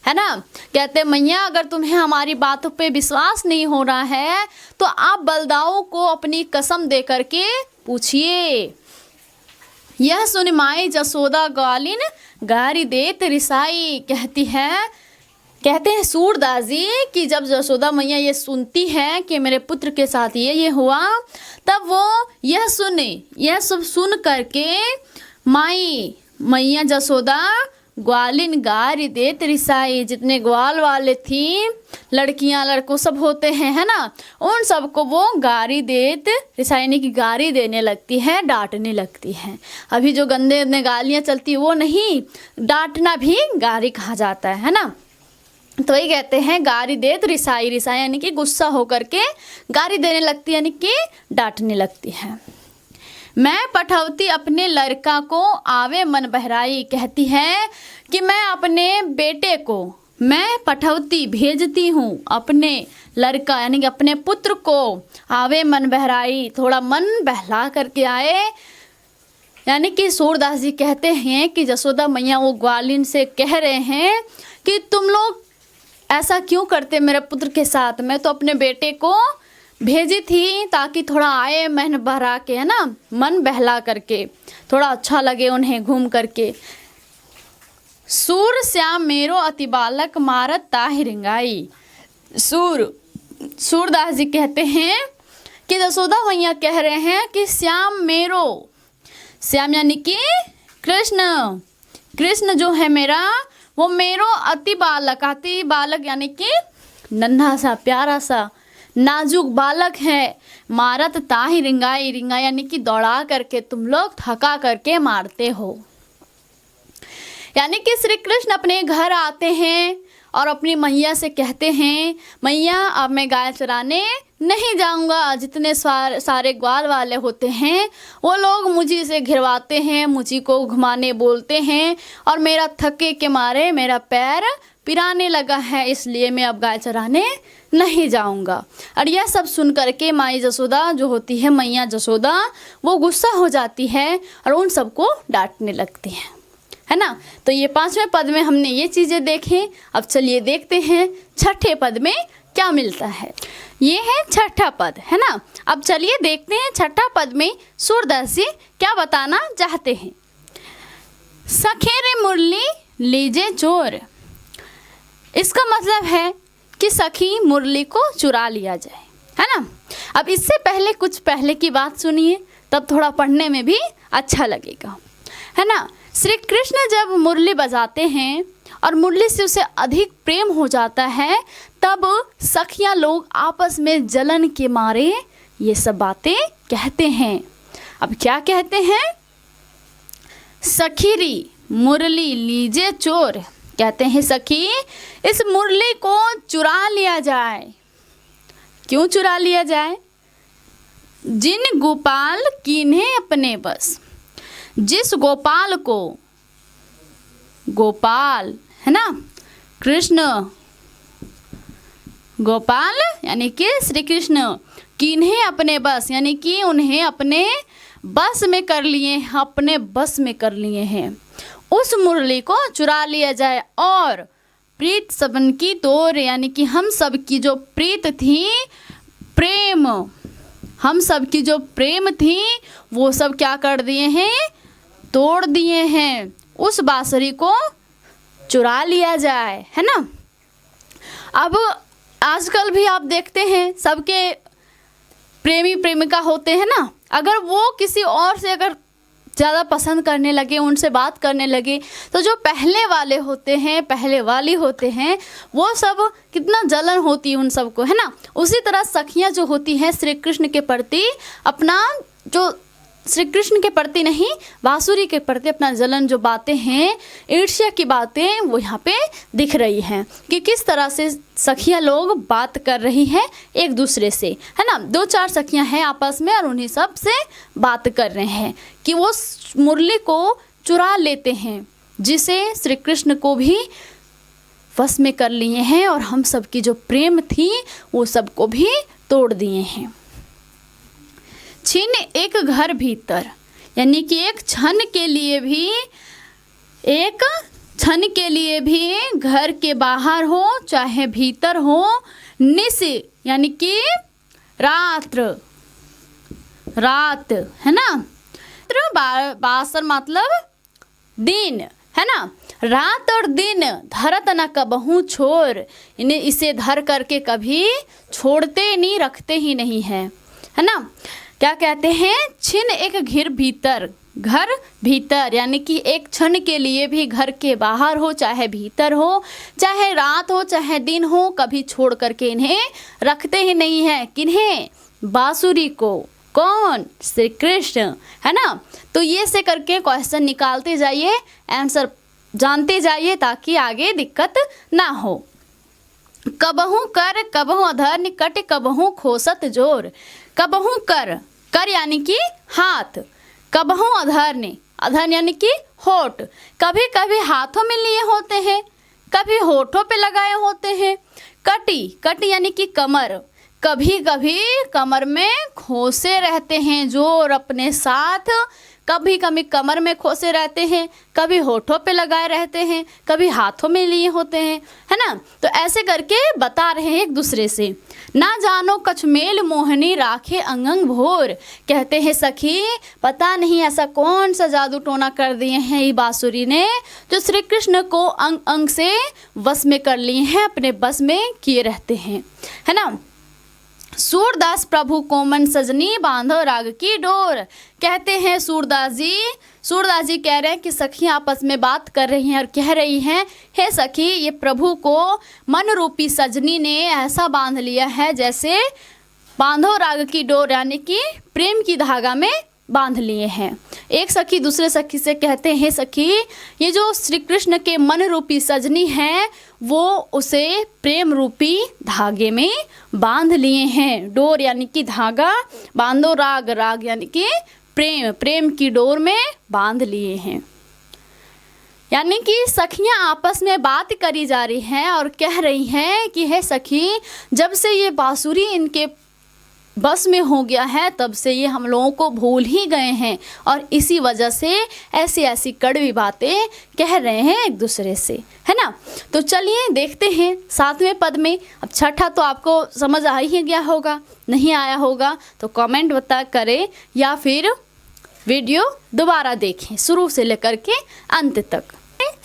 है ना। कहते मैया अगर तुम्हें हमारी बातों पे विश्वास नहीं हो रहा है तो आप बलदाऊ को अपनी कसम दे करके पूछिए। यह सुन माई जसोदा ग्वालिन गारी देत रिसाई। कहते हैं सूरदास जी कि जब जसोदा मैया ये सुनती है कि मेरे पुत्र के साथ ये हुआ, तब वो यह सब सुन करके मैया जसोदा ग्वालिन गारी देत रिसाई, जितने ग्वाल वाले थी, लड़कियां लड़कों सब होते हैं, है ना, उन सबको वो गारी देत रिसाई यानी कि गारी देने लगती है, डांटने लगती है। अभी जो गंदे गालियां चलती वो नहीं, डांटना भी गारी कहा जाता है ना। तो वही कहते हैं गारी देत रिसाई, रिसाई यानी कि गुस्सा होकर के गारी देने लगती है, यानी कि डांटने लगती है। मैं पठौती अपने लड़का को आवे मन बहराई। कहती है कि मैं अपने बेटे को, मैं पठौती भेजती हूँ अपने लड़का यानी कि अपने पुत्र को, आवे मन बहराई, थोड़ा मन बहला करके आए। यानी कि सूरदास जी कहते हैं कि जसोदा मैया वो ग्वालिन से कह रहे हैं कि तुम लोग ऐसा क्यों करते मेरे पुत्र के साथ। मैं तो अपने बेटे को भेजी थी ताकि थोड़ा आए मन बहरा के, है ना, मन बहला करके, थोड़ा अच्छा लगे उन्हें घूम करके। सूर श्याम मेरो अति बालक मारत ताहि रिंगाई। सूरदास जी कहते हैं कि जसोदा मैया कह रहे हैं कि श्याम मेरो, श्याम यानी कि कृष्ण जो है मेरा, वो मेरो अति बालक यानी कि नन्हा सा प्यारा सा नाजुक बालक है। मारत ताहि रिंगाई, रिंगाई यानी कि दौड़ा करके तुम लोग थका करके मारते हो। यानी कि श्री कृष्ण अपने घर आते हैं और अपनी मैया से कहते हैं मैया अब मैं गाय चराने नहीं जाऊंगा। जितने सारे ग्वाल वाले होते हैं वो लोग मुझी से घिरवाते हैं, मुझी को घुमाने बोलते हैं और मेरा थके के मारे मेरा पैर पिराने लगा है, इसलिए मैं अब गाय चराने नहीं जाऊंगा। और यह सब सुन करके माई जसोदा जो होती है, मैया जसोदा, वो गुस्सा हो जाती है और उन सबको डांटने लगती है ना। तो ये 5वें पद में हमने ये चीज़ें देखें। अब चलिए देखते हैं छठे पद में क्या मिलता है। ये है छठा पद, है ना। अब चलिए देखते हैं छठा पद में सूरदास जी क्या बताना चाहते हैं। सखेरे मुरली लीजे चोर। इसका मतलब है कि सखी मुरली को चुरा लिया जाए, है ना। अब इससे पहले कुछ पहले की बात सुनिए, तब थोड़ा पढ़ने में भी अच्छा लगेगा, है ना। श्री कृष्ण जब मुरली बजाते हैं और मुरली से उसे अधिक प्रेम हो जाता है, तब सखियां लोग आपस में जलन के मारे ये सब बातें कहते हैं। अब क्या कहते हैं? सखीरी मुरली लीजे चोर। कहते हैं सखी इस मुरली को चुरा लिया जाए। क्यों चुरा लिया जाए? जिन गोपाल कीन्हे अपने बस। जिस गोपाल को, गोपाल है ना, कृष्ण, गोपाल यानी कि श्री कृष्ण, कीन्हे अपने बस यानी कि उन्हें अपने बस में कर लिए, अपने बस में कर लिए हैं, उस मुरली को चुरा लिया जाए। और प्रीत सबन की तोड़ यानी कि हम सब की जो प्रीत थी, प्रेम, हम सब की जो प्रेम थी, वो सब क्या कर दिए हैं? तोड़ दिए हैं। उस बांसुरी को चुरा लिया जाए, है ना। अब आजकल भी आप देखते हैं सबके प्रेमी प्रेमिका होते हैं ना, अगर वो किसी और से अगर ज़्यादा पसंद करने लगे, उनसे बात करने लगे, तो जो पहले वाले होते हैं, पहले वाली होते हैं, वो सब कितना जलन होती है उन सबको, है ना। उसी तरह सखियाँ जो होती हैं श्री कृष्ण के प्रति अपना जो श्री कृष्ण के प्रति नहीं, बांसुरी के प्रति अपना जलन जो बातें हैं, ईर्ष्या की बातें वो यहाँ पे दिख रही हैं कि किस तरह से सखियाँ लोग बात कर रही हैं एक दूसरे से, है ना। 2-4 सखियाँ हैं आपस में और उन्हीं सब से बात कर रहे हैं कि वो मुरली को चुरा लेते हैं, जिसे श्री कृष्ण को भी वश में कर लिए हैं और हम सब की जो प्रेम थी वो सबको भी तोड़ दिए हैं। छिन एक घर भीतर, यानी कि एक क्षण के लिए भी घर के बाहर हो चाहे भीतर हो, निस यानी कि रात, है ना। बासर मतलब दिन, है ना। रात और दिन धरत न कबहू छोर, इन्हें इसे धर करके कभी छोड़ते नहीं, रखते ही नहीं है ना। क्या कहते हैं, छिन एक घर भीतर यानी कि एक क्षण के लिए भी घर के बाहर हो चाहे भीतर हो, चाहे रात हो चाहे दिन हो, कभी छोड़ करके इन्हें रखते ही नहीं है। किन्हें? बांसुरी को। कौन? श्री कृष्ण, है ना। तो ये से करके क्वेश्चन निकालते जाइए, आंसर जानते जाइए ताकि आगे दिक्कत ना हो। कबहू कर कबहू अधर निकट कबहू खोसत जोर। कबहू कर यानी कि हाथ, कबहू अधर यानी कि होठ, कभी कभी हाथों में लिए होते हैं, कभी होठों पे लगाए होते हैं। कटी यानी कि कमर, कभी कभी कमर में खोसे रहते हैं जोर अपने साथ, कभी कभी कमर में खोसे रहते हैं, कभी होठों पे लगाए रहते हैं, कभी हाथों में लिए होते हैं, है ना। तो ऐसे करके बता रहे हैं एक दूसरे से। ना जानो कछ मेल मोहनी राखे अंगंग भोर। कहते हैं सखी पता नहीं ऐसा कौन सा जादू टोना कर दिए हैं ये बांसुरी ने, जो श्री कृष्ण को अंग अंग से वश में कर लिए हैं, अपने बस में किए रहते हैं, है ना। सूरदास प्रभु को मन सजनी बांधो राग की डोर। कहते हैं सूरदास जी कह रहे हैं कि सखियां आपस में बात कर रही हैं और कह रही हैं, हे सखी ये प्रभु को मन रूपी सजनी ने ऐसा बांध लिया है जैसे बांधो राग की डोर, यानी कि प्रेम की धागा में बांध लिए हैं। एक सखी दूसरे सखी से कहते हैं, सखी ये जो श्री कृष्ण के मन रूपी सजनी है वो उसे प्रेम रूपी धागे में बांध लिए हैं। डोर यानी कि धागा, बांधो राग यानी कि प्रेम की डोर में बांध लिए हैं। यानी कि सखियां आपस में बात करी जा रही हैं और कह रही हैं कि हे सखी जब से ये बांसुरी इनके बस में हो गया है तब से ये हम लोगों को भूल ही गए हैं और इसी वजह से ऐसी कड़वी बातें कह रहे हैं एक दूसरे से, है ना। तो चलिए देखते हैं 7वें पद में। अब छठा तो आपको समझ आ ही गया होगा, नहीं आया होगा तो कमेंट बता करें या फिर वीडियो दोबारा देखें शुरू से लेकर के अंत तक।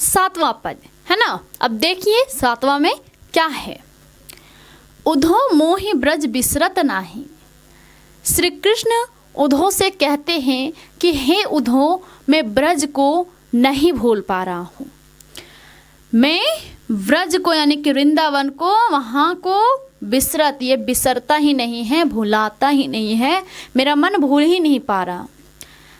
7वां पद, है ना। अब देखिए 7वां में क्या है। उधो मोहि ब्रज बिसरत नाही। श्री कृष्ण उधो से कहते हैं कि हे उधो मैं ब्रज को नहीं भूल पा रहा हूँ। मैं ब्रज को यानी कि वृंदावन को, वहाँ को बिसरत, ये बिसरता ही नहीं है, भुलाता ही नहीं है, मेरा मन भूल ही नहीं पा रहा।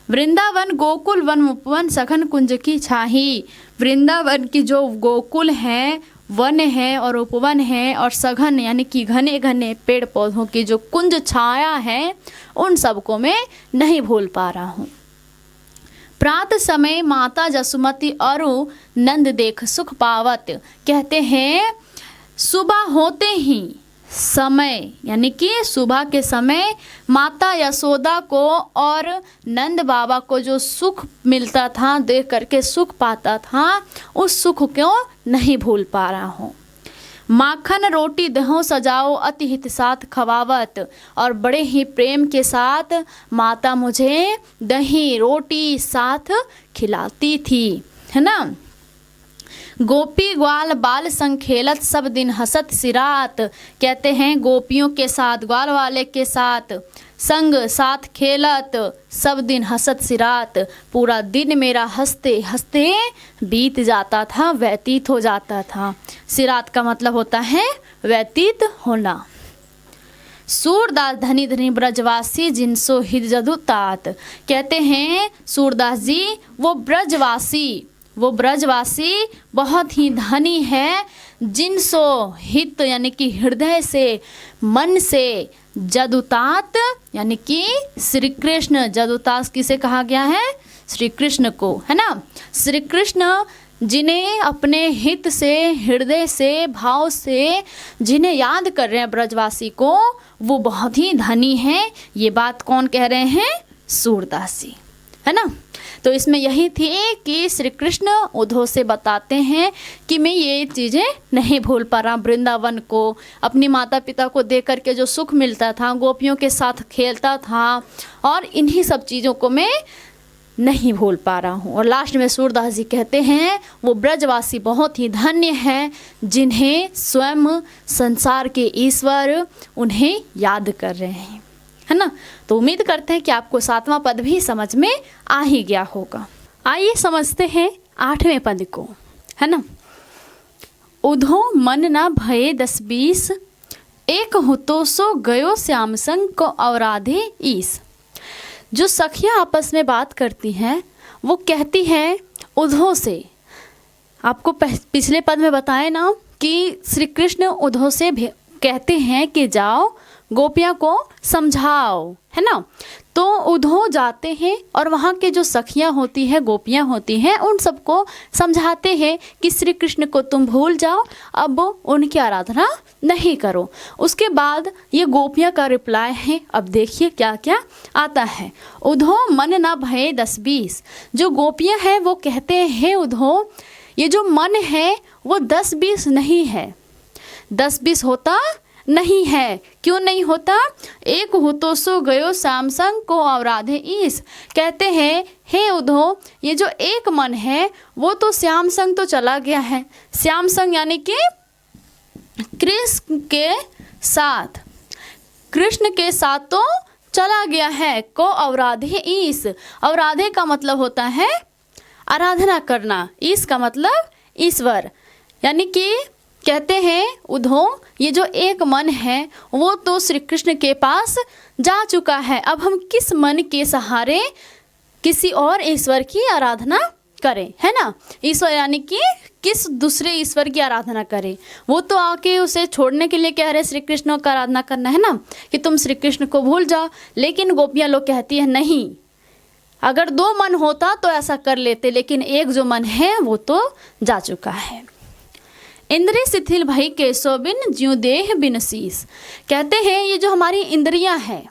वृंदावन गोकुल वन उपवन सघन कुंज की छाही। वृंदावन की जो गोकुल है, वन है और उपवन है और सघन यानी कि घने घने पेड़ पौधों की जो कुंज छाया है उन सबको मैं नहीं भूल पा रहा हूँ। प्रात समय माता जसुमती और नंद देख सुख पावत। कहते हैं सुबह होते ही समय यानी कि सुबह के समय माता यशोदा को और नंद बाबा को जो सुख मिलता था, देख करके सुख पाता था, उस सुख को नहीं भूल पा रहा हूँ। माखन रोटी दहो सजाओ अति हित साथ खवावत। और बड़े ही प्रेम के साथ माता मुझे दही रोटी साथ खिलाती थी, है ना। गोपी ग्वाल बाल संग खेलत सब दिन हसत सिरात। कहते हैं गोपियों के साथ, ग्वाल वाले के साथ संग साथ खेलत सब दिन हसत सिरात। पूरा दिन मेरा हंसते हंसते बीत जाता था, व्यतीत हो जाता था। सिरात का मतलब होता है व्यतीत होना। सूरदास धनी धनी ब्रजवासी जिनसो हित जदु तात। कहते हैं सूरदास जी वो ब्रजवासी बहुत ही धनी है, जिनसो हित यानी कि हृदय से, मन से, जदुतात यानी कि श्री कृष्ण, जदुतात किसे कहा गया है? श्री कृष्ण को, है ना। श्री कृष्ण जिन्हें अपने हित से, हृदय से, भाव से जिन्हें याद कर रहे हैं ब्रजवासी को, वो बहुत ही धनी हैं। ये बात कौन कह रहे हैं? सूरदास जी, है ना। तो इसमें यही थी कि श्री कृष्ण उद्धव से बताते हैं कि मैं ये चीज़ें नहीं भूल पा रहा, वृंदावन को, अपनी माता पिता को देख करके जो सुख मिलता था, गोपियों के साथ खेलता था, और इन्हीं सब चीज़ों को मैं नहीं भूल पा रहा हूँ। और लास्ट में सूरदास जी कहते हैं वो ब्रजवासी बहुत ही धन्य हैं, जिन्हें स्वयं संसार के ईश्वर उन्हें याद कर रहे हैं, है ना। तो उम्मीद करते हैं कि आपको 7वां पद भी समझ में आ ही गया होगा। आइए समझते हैं 8वें पद को, है ना। उधो मन न भये 10-20, एक हुतो सो गयो श्याम संग को अवराधे ईस। जो सखियाँ आपस में बात करती हैं वो कहती हैं उद्धव से, आपको पिछले पद में बताए ना कि श्री कृष्ण उद्धव से कहते हैं कि जाओ गोपियाँ को समझाओ, है ना। तो उद्धव जाते हैं और वहाँ के जो सखियाँ होती हैं, गोपियाँ होती हैं, उन सबको समझाते हैं कि श्री कृष्ण को तुम भूल जाओ, अब उनकी आराधना नहीं करो। उसके बाद ये गोपियाँ का रिप्लाई है, अब देखिए क्या क्या आता है। उद्धव मन न भये 10-20, जो गोपियाँ हैं वो कहते हैं उद्धव ये जो मन है वो 10-20 नहीं है, 10-20 होता नहीं है। क्यों नहीं होता? एक हुतो सो गयो श्याम संग को अवराधे ईस। कहते हैं हे उद्धव ये जो एक मन है वो तो श्याम संग तो चला गया है। श्याम संग यानी कि कृष्ण के साथ, कृष्ण के साथ तो चला गया है। को अवराधे ईस, अवराधे का मतलब होता है आराधना करना, ईस का मतलब ईश्वर। यानी कि कहते हैं उद्धव ये जो एक मन है वो तो श्री कृष्ण के पास जा चुका है, अब हम किस मन के सहारे किसी और ईश्वर की आराधना करें, है ना। ईश्वर यानी कि किस दूसरे ईश्वर की आराधना करें। वो तो आके उसे छोड़ने के लिए कह रहे श्री कृष्ण का आराधना करना, है ना, कि तुम श्री कृष्ण को भूल जाओ। लेकिन गोपियाँ लोग कहती है नहीं, अगर 2 मन होता तो ऐसा कर लेते, लेकिन एक जो मन है वो तो जा चुका है। इंद्रिय शिथिल भई केशव बिन ज्यों देह बिन शीस। कहते हैं ये जो हमारी इंद्रियां हैं,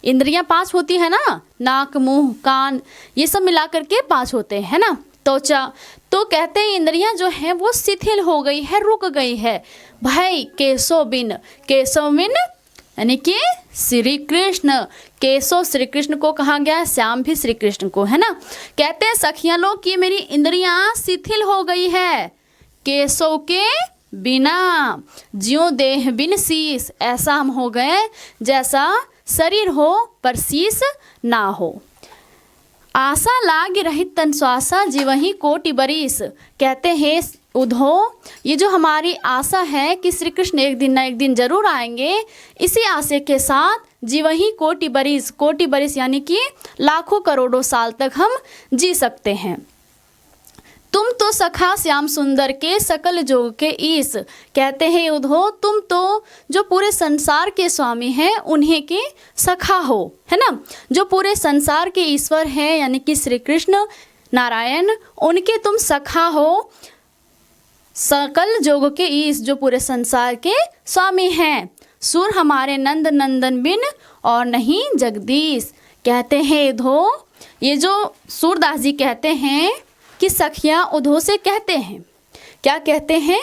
इंद्रियां 5 होती है ना, नाक, मुंह, कान, ये सब मिला करके 5 होते हैं ना, त्वचा। तो कहते हैं इंद्रियां जो हैं वो शिथिल हो गई है, रुक गई है। भाई केशव बिन, केशव बिन यानी कि श्री कृष्ण, केशव श्री कृष्ण को कहा गया, श्याम भी श्री कृष्ण को, है ना। कहते हैं सखियां लोग कि मेरी इंद्रियां शिथिल हो गई है केशव के बिना, ज्यों देह बिन शीस, ऐसा हम हो गए जैसा शरीर हो पर शीस ना हो। आशा लाग रहित तन श्वासा जीवही कोटि बरिस। कहते हैं उद्धव ये जो हमारी आशा है कि श्री कृष्ण एक दिन ना एक दिन जरूर आएंगे, इसी आशे के साथ जीवही कोटि बरिस, कोटि बरिस यानी कि लाखों करोड़ों साल तक हम जी सकते हैं। तुम तो सखा श्याम सुंदर के सकल जोग के ईस। कहते हैं उद्धव तुम तो जो पूरे संसार के स्वामी हैं उन्हीं के सखा हो, है ना। जो पूरे संसार के ईश्वर हैं यानी कि श्री कृष्ण नारायण, उनके तुम सखा हो। सकल जोग के ईस, जो पूरे संसार के स्वामी हैं। सुर हमारे नंद नंदन बिन और नहीं जगदीश। कहते हैं उद्धव ये जो सूरदास जी कहते हैं कि सखियाँ उद्धव से कहते हैं, क्या कहते हैं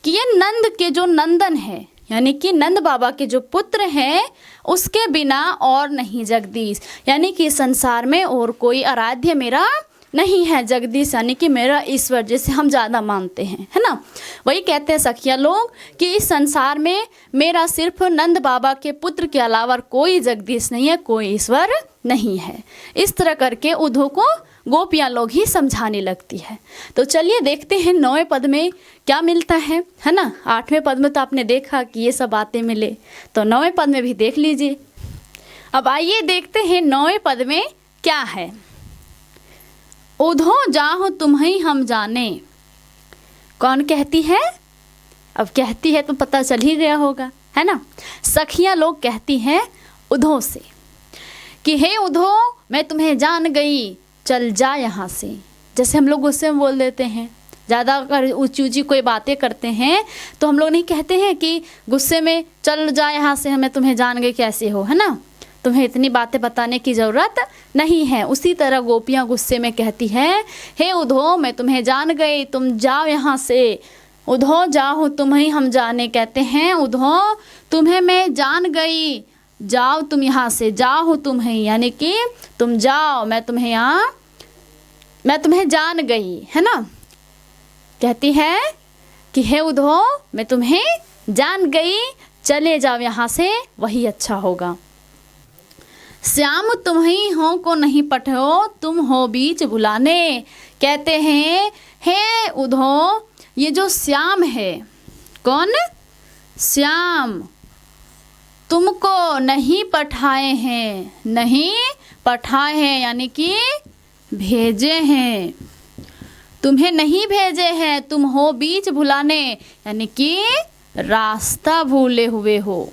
कि ये नंद के जो नंदन है यानी कि नंद बाबा के जो पुत्र हैं उसके बिना और नहीं जगदीश, यानी कि संसार में और कोई आराध्य मेरा नहीं है। जगदीश यानी कि मेरा ईश्वर जिसे हम ज़्यादा मानते हैं, है ना। वही कहते हैं सखिया लोग कि इस संसार में मेरा सिर्फ नंद बाबा के पुत्र के अलावा कोई जगदीश नहीं है, कोई ईश्वर नहीं है। इस तरह करके उद्धव को गोपियाँ लोग ही समझाने लगती है। तो चलिए देखते हैं 9वें पद में क्या मिलता है ना। 8वें पद में तो आपने देखा कि ये सब बातें मिले, तो 9वें पद में भी देख लीजिए। अब आइए देखते हैं 9वें पद में क्या है। उधो जाहो तुम्हें हम जाने, कौन कहती है? अब कहती है तो पता चल ही गया होगा, है ना। सखियाँ लोग कहती हैं उधो से कि हे उधो मैं तुम्हें जान गई, चल जा यहाँ से। जैसे हम लोग गुस्से में बोल देते हैं, ज़्यादा अगर ऊँची ऊँची कोई बातें करते हैं तो हम लोग नहीं कहते हैं कि गुस्से में चल जा यहाँ से, हमें तुम्हें जान गई कैसे हो, है ना, तुम्हें इतनी बातें बताने की ज़रूरत नहीं है। उसी तरह गोपियाँ गुस्से में कहती हैं हे उधो मैं तुम्हें जान गई, तुम जाओ यहाँ से। उधो जाओ तुम्हें हम जाने, कहते हैं उधो तुम्हें मैं जान गई, जाओ तुम यहाँ से, जाओ तुम्हें यानी कि तुम जाओ, मैं तुम्हें जान गई, है ना। कहती है कि हे उधो मैं तुम्हें जान गई, चले जाओ यहाँ से, वही अच्छा होगा। श्याम तुम ही हो को नहीं पठो, तुम हो बीच भुलाने। कहते हैं हे उधो ये जो श्याम है, कौन? श्याम तुमको नहीं पठाए हैं, नहीं पठाए हैं यानी कि भेजे हैं, तुम्हें नहीं भेजे हैं, तुम हो बीच भुलाने यानी कि रास्ता भूले हुए हो,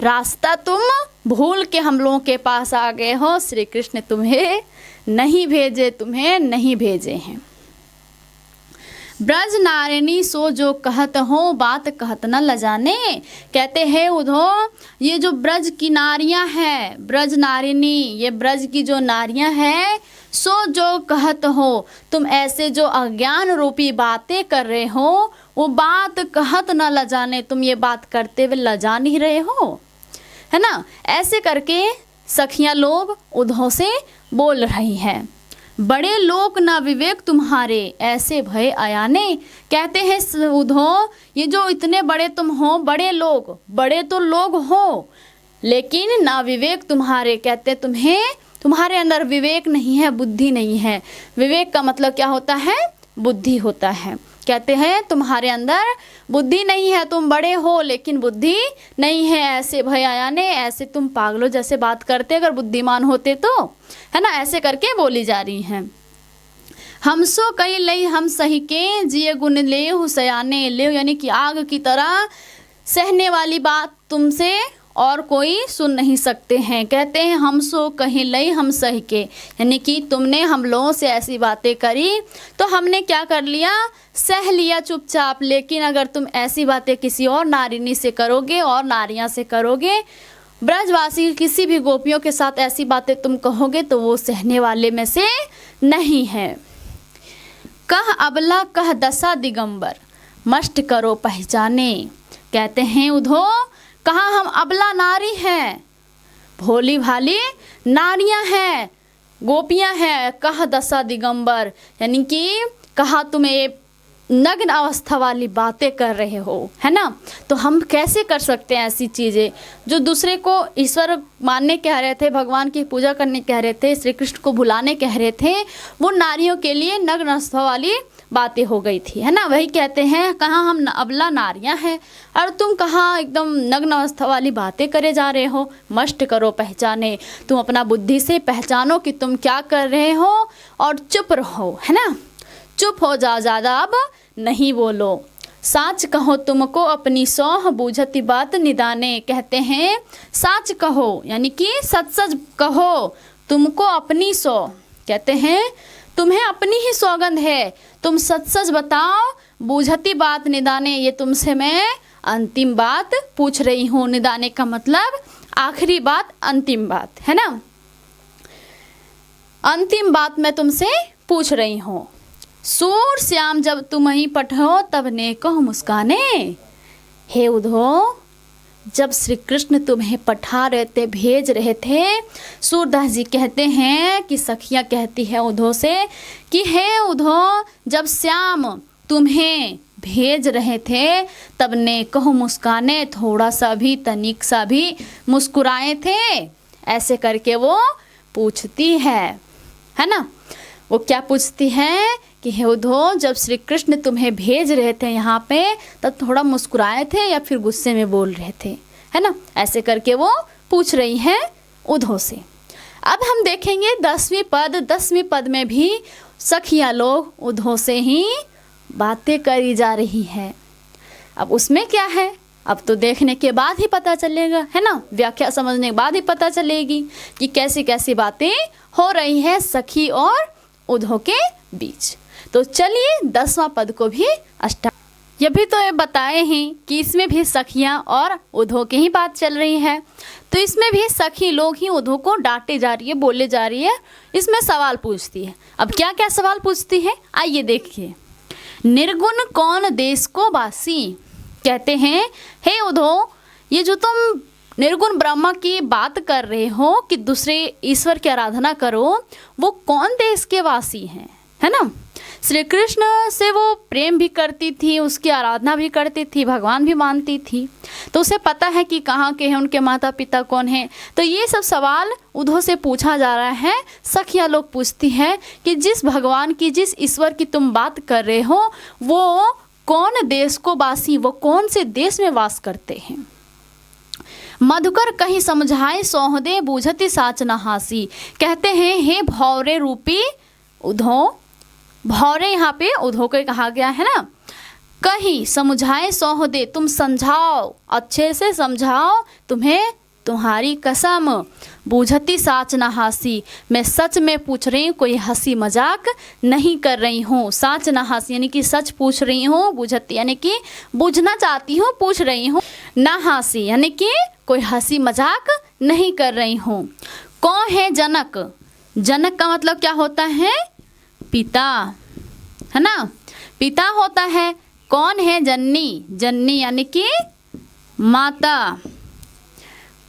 रास्ता तुम भूल के हम लोगों के पास आ गए हो। श्री कृष्ण तुम्हें नहीं भेजे हैं। ब्रज नारिनी सो जो कहत हो, बात कहत न लजाने। कहते हैं उधो ये जो ब्रज की नारियां हैं, ब्रज नारिनी, ये ब्रज की जो नारियां हैं, सो जो कहत हो, तुम ऐसे जो अज्ञान रूपी बातें कर रहे हो, वो बात कहत न लजाने, तुम ये बात करते हुए लजा नहीं रहे हो, है ना। ऐसे करके सखियां लोग उधो से बोल रही हैं। बड़े लोग ना विवेक तुम्हारे, ऐसे भय अयाने। कहते हैं उधो ये जो इतने बड़े तुम हो, बड़े तो लोग हो, लेकिन ना विवेक तुम्हारे। कहते तुम्हारे अंदर विवेक नहीं है, बुद्धि नहीं है। विवेक का मतलब क्या होता है? बुद्धि होता है। कहते हैं तुम्हारे अंदर बुद्धि नहीं है, तुम बड़े हो लेकिन बुद्धि नहीं है, ऐसे भय आयाने, ऐसे तुम पागलों जैसे बात करते, अगर बुद्धिमान होते तो, है ना। ऐसे करके बोली जा रही हैं। हमसो कई लई हम सही के, जिए गुण ले हुसयाने। ले यानी कि आग की तरह सहने वाली बात तुमसे और कोई सुन नहीं सकते हैं। कहते हैं हम सो कहीं लई हम सही के, यानी कि तुमने हम लोगों से ऐसी बातें करी तो हमने क्या कर लिया? सह लिया चुपचाप। लेकिन अगर तुम ऐसी बातें किसी और नारिनी से करोगे और नारियां से करोगे, ब्रजवासी किसी भी गोपियों के साथ ऐसी बातें तुम कहोगे तो वो सहने वाले में से नहीं है। कह अबला कह दशा दिगंबर, मष्ट करो पहचाने। कहते हैं उधो कहाँ हम अबला नारी हैं, भोली भाली नारियां हैं, गोपियां हैं। कह दशा दिगंबर यानी कि कहा तुम्हें नग्न अवस्था वाली बातें कर रहे हो, है ना। तो हम कैसे कर सकते हैं ऐसी चीज़ें? जो दूसरे को ईश्वर मानने कह रहे थे, भगवान की पूजा करने कह रहे थे, श्री कृष्ण को भुलाने कह रहे थे, वो नारियों के लिए नग्न अवस्था वाली बातें हो गई थी, है ना। वही कहते हैं कहाँ हम अबला नारियां हैं और तुम कहाँ एकदम नग्न अवस्था वाली बातें करे जा रहे हो। मष्ट करो पहचाने, तुम अपना बुद्धि से पहचानो कि तुम क्या कर रहे हो और चुप रहो, है ना। चुप हो जाओ, ज़्यादा अब नहीं बोलो। साच कहो तुमको अपनी सौह, बूझती बात निदाने। कहते हैं साच कहो यानी कि सच सच कहो, तुमको अपनी सौ। कहते हैं तुम्हें अपनी ही सौगंध है, तुम सच सच बताओ। बूझती बात निदाने, ये तुमसे मैं अंतिम बात पूछ रही हूँ। निदाने का मतलब आखिरी बात, अंतिम बात, है ना। अंतिम बात मैं तुमसे पूछ रही हूँ। सूर श्याम जब तुम ही पठो, तब ने कहो मुस्काने। हे उधो जब श्री कृष्ण तुम्हें पठा रहे थे, भेज रहे थे, सूरदास जी कहते हैं कि सखियाँ कहती है उधो से कि हे उधो जब श्याम तुम्हें भेज रहे थे, तब ने कहो मुस्काने, थोड़ा सा भी तनिक सा भी मुस्कुराए थे। ऐसे करके वो पूछती है ना। वो क्या पूछती हैं कि हे उद्धव, जब श्री कृष्ण तुम्हें भेज रहे थे यहाँ पे तब थोड़ा मुस्कुराए थे या फिर गुस्से में बोल रहे थे, है ना। ऐसे करके वो पूछ रही हैं उद्धव से। अब हम देखेंगे 10वीं पद में भी सखियाँ लोग उद्धव से ही बातें करी जा रही हैं। अब उसमें क्या है, अब तो देखने के बाद ही पता चलेगा, है ना। व्याख्या समझने के बाद ही पता चलेगी कि कैसी कैसी बातें हो रही हैं सखी और उद्धव के बीच। तो चलिए 10वां पद को भी ये भी तो ये बताए हैं कि इसमें भी सखियाँ और उद्धव की ही बात चल रही है। तो इसमें भी सखी लोग ही उद्धव को डांटे जा रही है, बोले जा रही है, इसमें सवाल पूछती है। अब क्या क्या सवाल पूछती है आइए देखिए। निर्गुण कौन देश को बासी, कहते हैं हे उद्धव, ये जो तुम निर्गुण ब्रह्मा की बात कर रहे हो कि दूसरे ईश्वर की आराधना करो, वो कौन देश के वासी हैं, है ना। श्री कृष्ण से वो प्रेम भी करती थी, उसकी आराधना भी करती थी, भगवान भी मानती थी, तो उसे पता है कि कहाँ के हैं, उनके माता पिता कौन हैं। तो ये सब सवाल उद्धव से पूछा जा रहा है। सखियाँ लोग पूछती हैं कि जिस भगवान की, जिस ईश्वर की तुम बात कर रहे हो, वो कौन देश को वासी, वो कौन से देश में वास करते हैं। मधुकर कहीं समझाए सोहदे बूझती साच न हासी, कहते हैं हे भौरे रूपी उद्धव, भौरे यहाँ पे उद्धव को कहा गया है ना। कहीं समझाए सोहदे, तुम समझाओ, अच्छे से समझाओ, तुम्हें तुम्हारी कसम, बूझती साच न हासी, मैं सच में पूछ रही हूँ, कोई हंसी मजाक नहीं कर रही हूँ। साच न हासी यानी कि सच पूछ रही हूँ, बूझती यानी कि बूझना चाहती हूँ, पूछ रही हूँ, ना हासी यानी कि कोई हंसी मजाक नहीं कर रही हूँ। कौन है जनक, जनक का मतलब क्या होता है, पिता, है ना, पिता होता है। कौन है जननी, जननी यानी कि माता।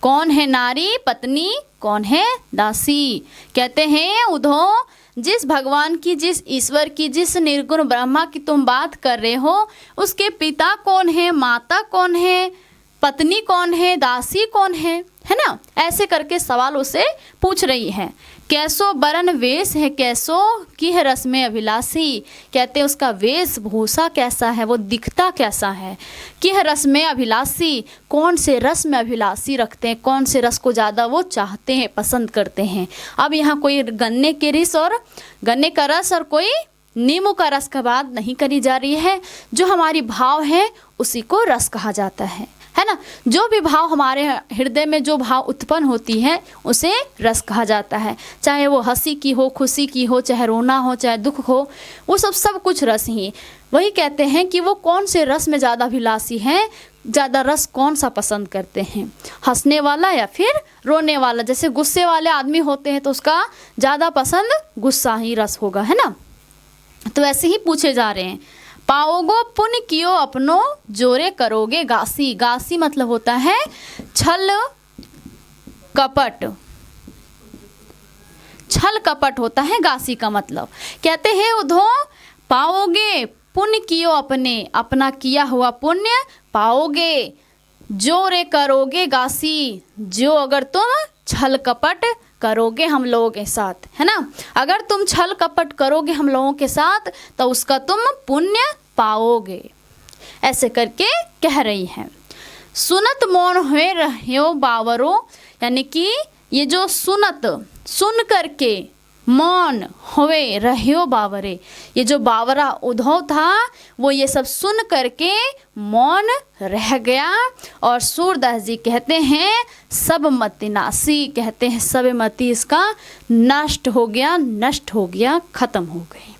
कौन है नारी, पत्नी। कौन है दासी। कहते हैं उद्धव, जिस भगवान की, जिस ईश्वर की, जिस निर्गुण ब्रह्मा की तुम बात कर रहे हो, उसके पिता कौन है, माता कौन है, पत्नी कौन है, दासी कौन है ना। ऐसे करके सवाल उसे पूछ रही है। कैसो बरन वेश है, कैसो की है रस में अभिलाषी, कहते हैं उसका वेशभूषा कैसा है, वो दिखता कैसा है। कि है रस में अभिलाषी, कौन से रस में अभिलाषी रखते हैं, कौन से रस को ज़्यादा वो चाहते हैं, पसंद करते हैं। अब यहाँ कोई गन्ने के रस और गन्ने का रस और कोई नींबू का रस का बात नहीं करी जा रही है। जो हमारी भाव है उसी को रस कहा जाता है ना। जो भी भाव हमारे हृदय में जो भाव उत्पन्न होती है उसे रस कहा जाता है। चाहे वो हंसी की हो, खुशी की हो, चाहे रोना हो, चाहे दुख हो, वो सब कुछ रस ही। वही कहते हैं कि वो कौन से रस में ज़्यादा अभिलाषी हैं, ज़्यादा रस कौन सा पसंद करते हैं, हंसने वाला या फिर रोने वाला। जैसे गुस्से वाले आदमी होते हैं तो उसका ज़्यादा पसंद गुस्सा ही रस होगा, है ना। तो ऐसे ही पूछे जा रहे हैं। पाओगो पुण्य कियो अपनो, जोरे करोगे गासी। गासी मतलब होता है छल कपट, छल कपट होता है गासी का मतलब। कहते हैं उद्धव, पाओगे पुण्य कियो अपने, अपना किया हुआ पुण्य पाओगे, जोरे करोगे गासी, जो अगर तुम छल कपट करोगे हम लोगों के साथ, है ना। अगर तुम छल कपट करोगे हम लोगों के साथ तो उसका तुम पुण्य पाओगे। ऐसे करके कह रही हैं। सुनत मौन हुए रहो बावरो, यानी कि ये जो सुनत, सुन करके, मौन हुए रहो बावरे, ये जो बावरा उद्धव था वो ये सब सुन करके मौन रह गया। और सूरदास जी कहते हैं सब मति नासी, कहते हैं सब मति इसका नष्ट हो गया, नष्ट हो गया, खत्म हो गई।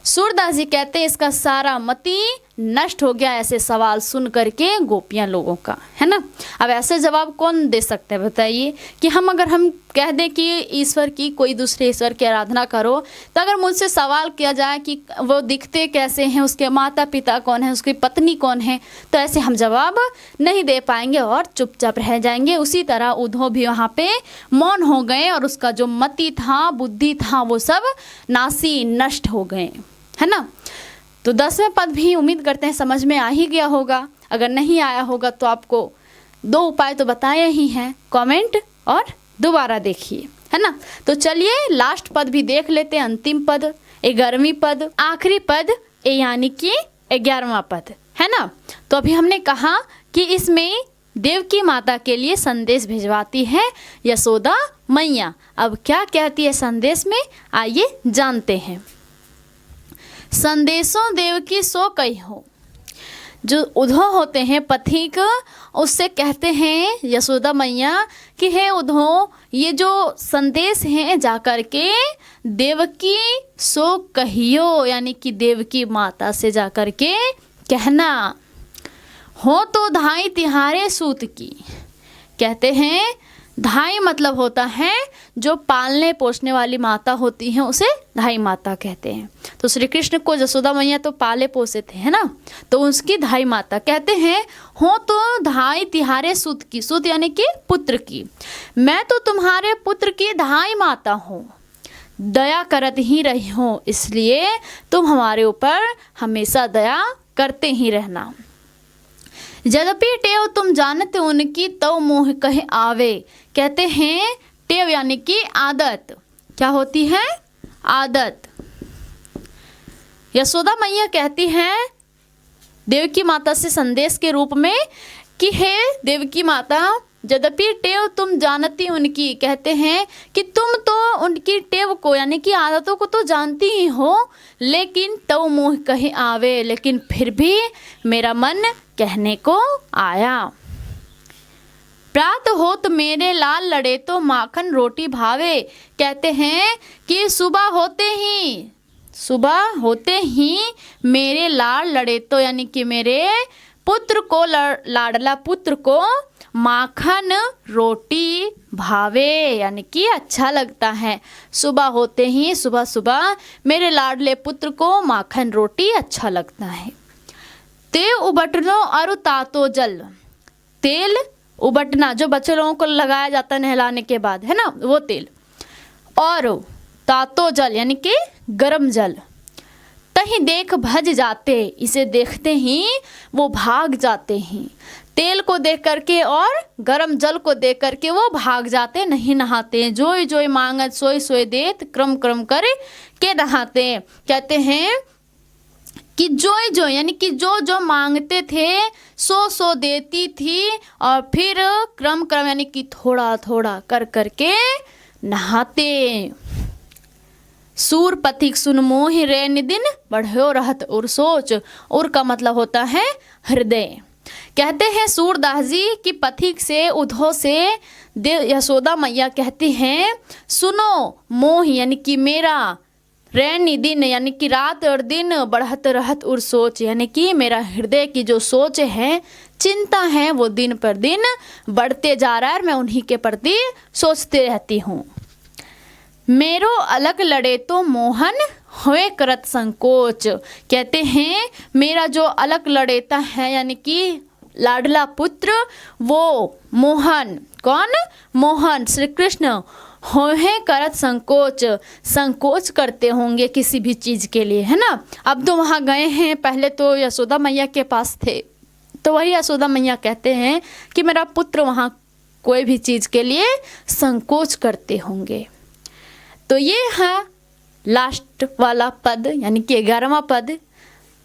सूरदास जी कहते हैं इसका सारा मति नष्ट हो गया ऐसे सवाल सुन करके गोपियां लोगों का, है ना। अब ऐसे जवाब कौन दे सकते हैं बताइए। कि अगर हम कह दें कि ईश्वर की, कोई दूसरे ईश्वर की आराधना करो, तो अगर मुझसे सवाल किया जाए कि वो दिखते कैसे हैं, उसके माता पिता कौन है, उसकी पत्नी कौन है, तो ऐसे हम जवाब नहीं दे पाएंगे और चुपचाप रह जाएंगे। उसी तरह उद्धव भी वहाँ पे मौन हो गए और उसका जो मति था, बुद्धि था, वो सब नासी नष्ट हो गए, है ना। तो 10वें पद भी उम्मीद करते हैं समझ में आ ही गया होगा। अगर नहीं आया होगा तो आपको 2 उपाय तो बताए ही हैं, कमेंट और दोबारा देखिए, है ना। तो चलिए लास्ट पद भी देख लेते हैं, अंतिम पद, 11वीं पद, आखिरी पद यानी कि 11वां पद, है ना। तो अभी हमने कहा कि इसमें देवकी माता के लिए संदेश भिजवाती है यशोदा मैया। अब क्या कहती है संदेश में, आइए जानते हैं। संदेशों देवकी सो कही हो। जो उद्धव होते हैं पथिक, उससे कहते हैं यशोदा मैया कि हे उद्धव, ये जो संदेश हैं जा कर के देवकी सो कहियो, यानी कि देवकी माता से जा कर के कहना। हो तो धाई तिहारे सूत की। कहते हैं धाई मतलब होता है जो पालने पोसने वाली माता होती हैं, उसे धाई माता कहते हैं। तो श्री कृष्ण को यशोदा मैया तो पाले पोसे थे, है ना, तो उसकी धाई माता कहते हैं। हो तो धाई तिहारे सूत की, सूत यानी कि पुत्र की। मैं तो तुम्हारे पुत्र की धाई माता हूँ, दया करत ही रही हो, इसलिए तुम हमारे ऊपर हमेशा दया करते ही रहना। यद्यपि टेव तुम जानते उनकी तो मोह कहे आवे। कहते हैं टेव यानी कि आदत, क्या होती है, आदत। यशोदा मैया कहती हैं देवकी माता से संदेश के रूप में कि हे देवकी माता, यद्यपि टेव तुम जानती उनकी, कहते हैं कि तुम तो उनकी टेव को यानी कि आदतों को तो जानती ही हो, लेकिन तो मोह कहे आवे, लेकिन फिर भी मेरा मन कहने को आया। प्रात होत मेरे लाल लड़े तो माखन रोटी भावे। कहते हैं कि सुबह होते ही मेरे लाल लड़े तो यानी कि मेरे पुत्र को, लाडला पुत्र को माखन रोटी भावे, यानी कि अच्छा लगता है। सुबह होते ही, सुबह सुबह मेरे लाडले पुत्र को माखन रोटी अच्छा लगता है। ते उबटनो और तातो जल। तेल उबटना जो बच्चे लोगों को लगाया जाता है नहलाने के बाद, है ना, वो तेल। और तातो जल यानी कि गरम जल। तही देख भज जाते, इसे देखते ही वो भाग जाते हैं। तेल को देख करके और गरम जल को देख करके वो भाग जाते, नहीं नहाते। जोई जोई मांगत सोई सोई देत, क्रम क्रम कर के नहाते। कहते हैं कि जोई जोई यानी कि जो जो मांगते थे सो सो देती थी, और फिर क्रम क्रम यानी कि थोड़ा थोड़ा कर करके नहाते। सूर पथिक सुन मोहि रैन दिन, बढ़ो रहत और सोच। और का मतलब होता है हृदय। कहते हैं सूरदास जी की पथिक से, उद्धव से यशोदा मैया कहती हैं सुनो मोह यानी कि मेरा, रैनी दिन यानी कि रात और दिन, बढ़त रहत और सोच यानी कि मेरा हृदय की जो सोच है, चिंता है, वो दिन पर दिन बढ़ते जा रहा है और मैं उन्हीं के प्रति सोचते रहती हूँ। मेरो अलग लड़े तो मोहन हुए करत संकोच। कहते हैं मेरा जो अलग लड़ेता है यानी कि लाडला पुत्र, वो मोहन, कौन, मोहन श्री कृष्ण, होहे करत संकोच, संकोच करते होंगे किसी भी चीज़ के लिए, है ना। अब तो वहाँ गए हैं, पहले तो यशोदा मैया के पास थे, तो वही यशोदा मैया कहते हैं कि मेरा पुत्र वहाँ कोई भी चीज़ के लिए संकोच करते होंगे। तो ये है लास्ट वाला पद यानी कि 11वां पद।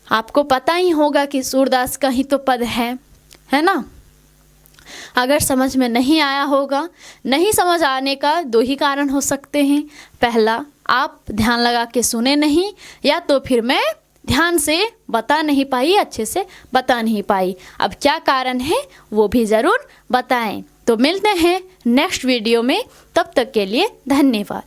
आपको पता ही होगा कि सूरदास का ही तो पद है ना। अगर समझ में नहीं आया होगा, नहीं समझ आने का दो ही कारण हो सकते हैं। पहला, आप ध्यान लगा के सुने नहीं, या तो फिर मैं ध्यान से बता नहीं पाई, अच्छे से बता नहीं पाई। अब क्या कारण है वो भी ज़रूर बताएं। तो मिलते हैं नेक्स्ट वीडियो में, तब तक के लिए धन्यवाद।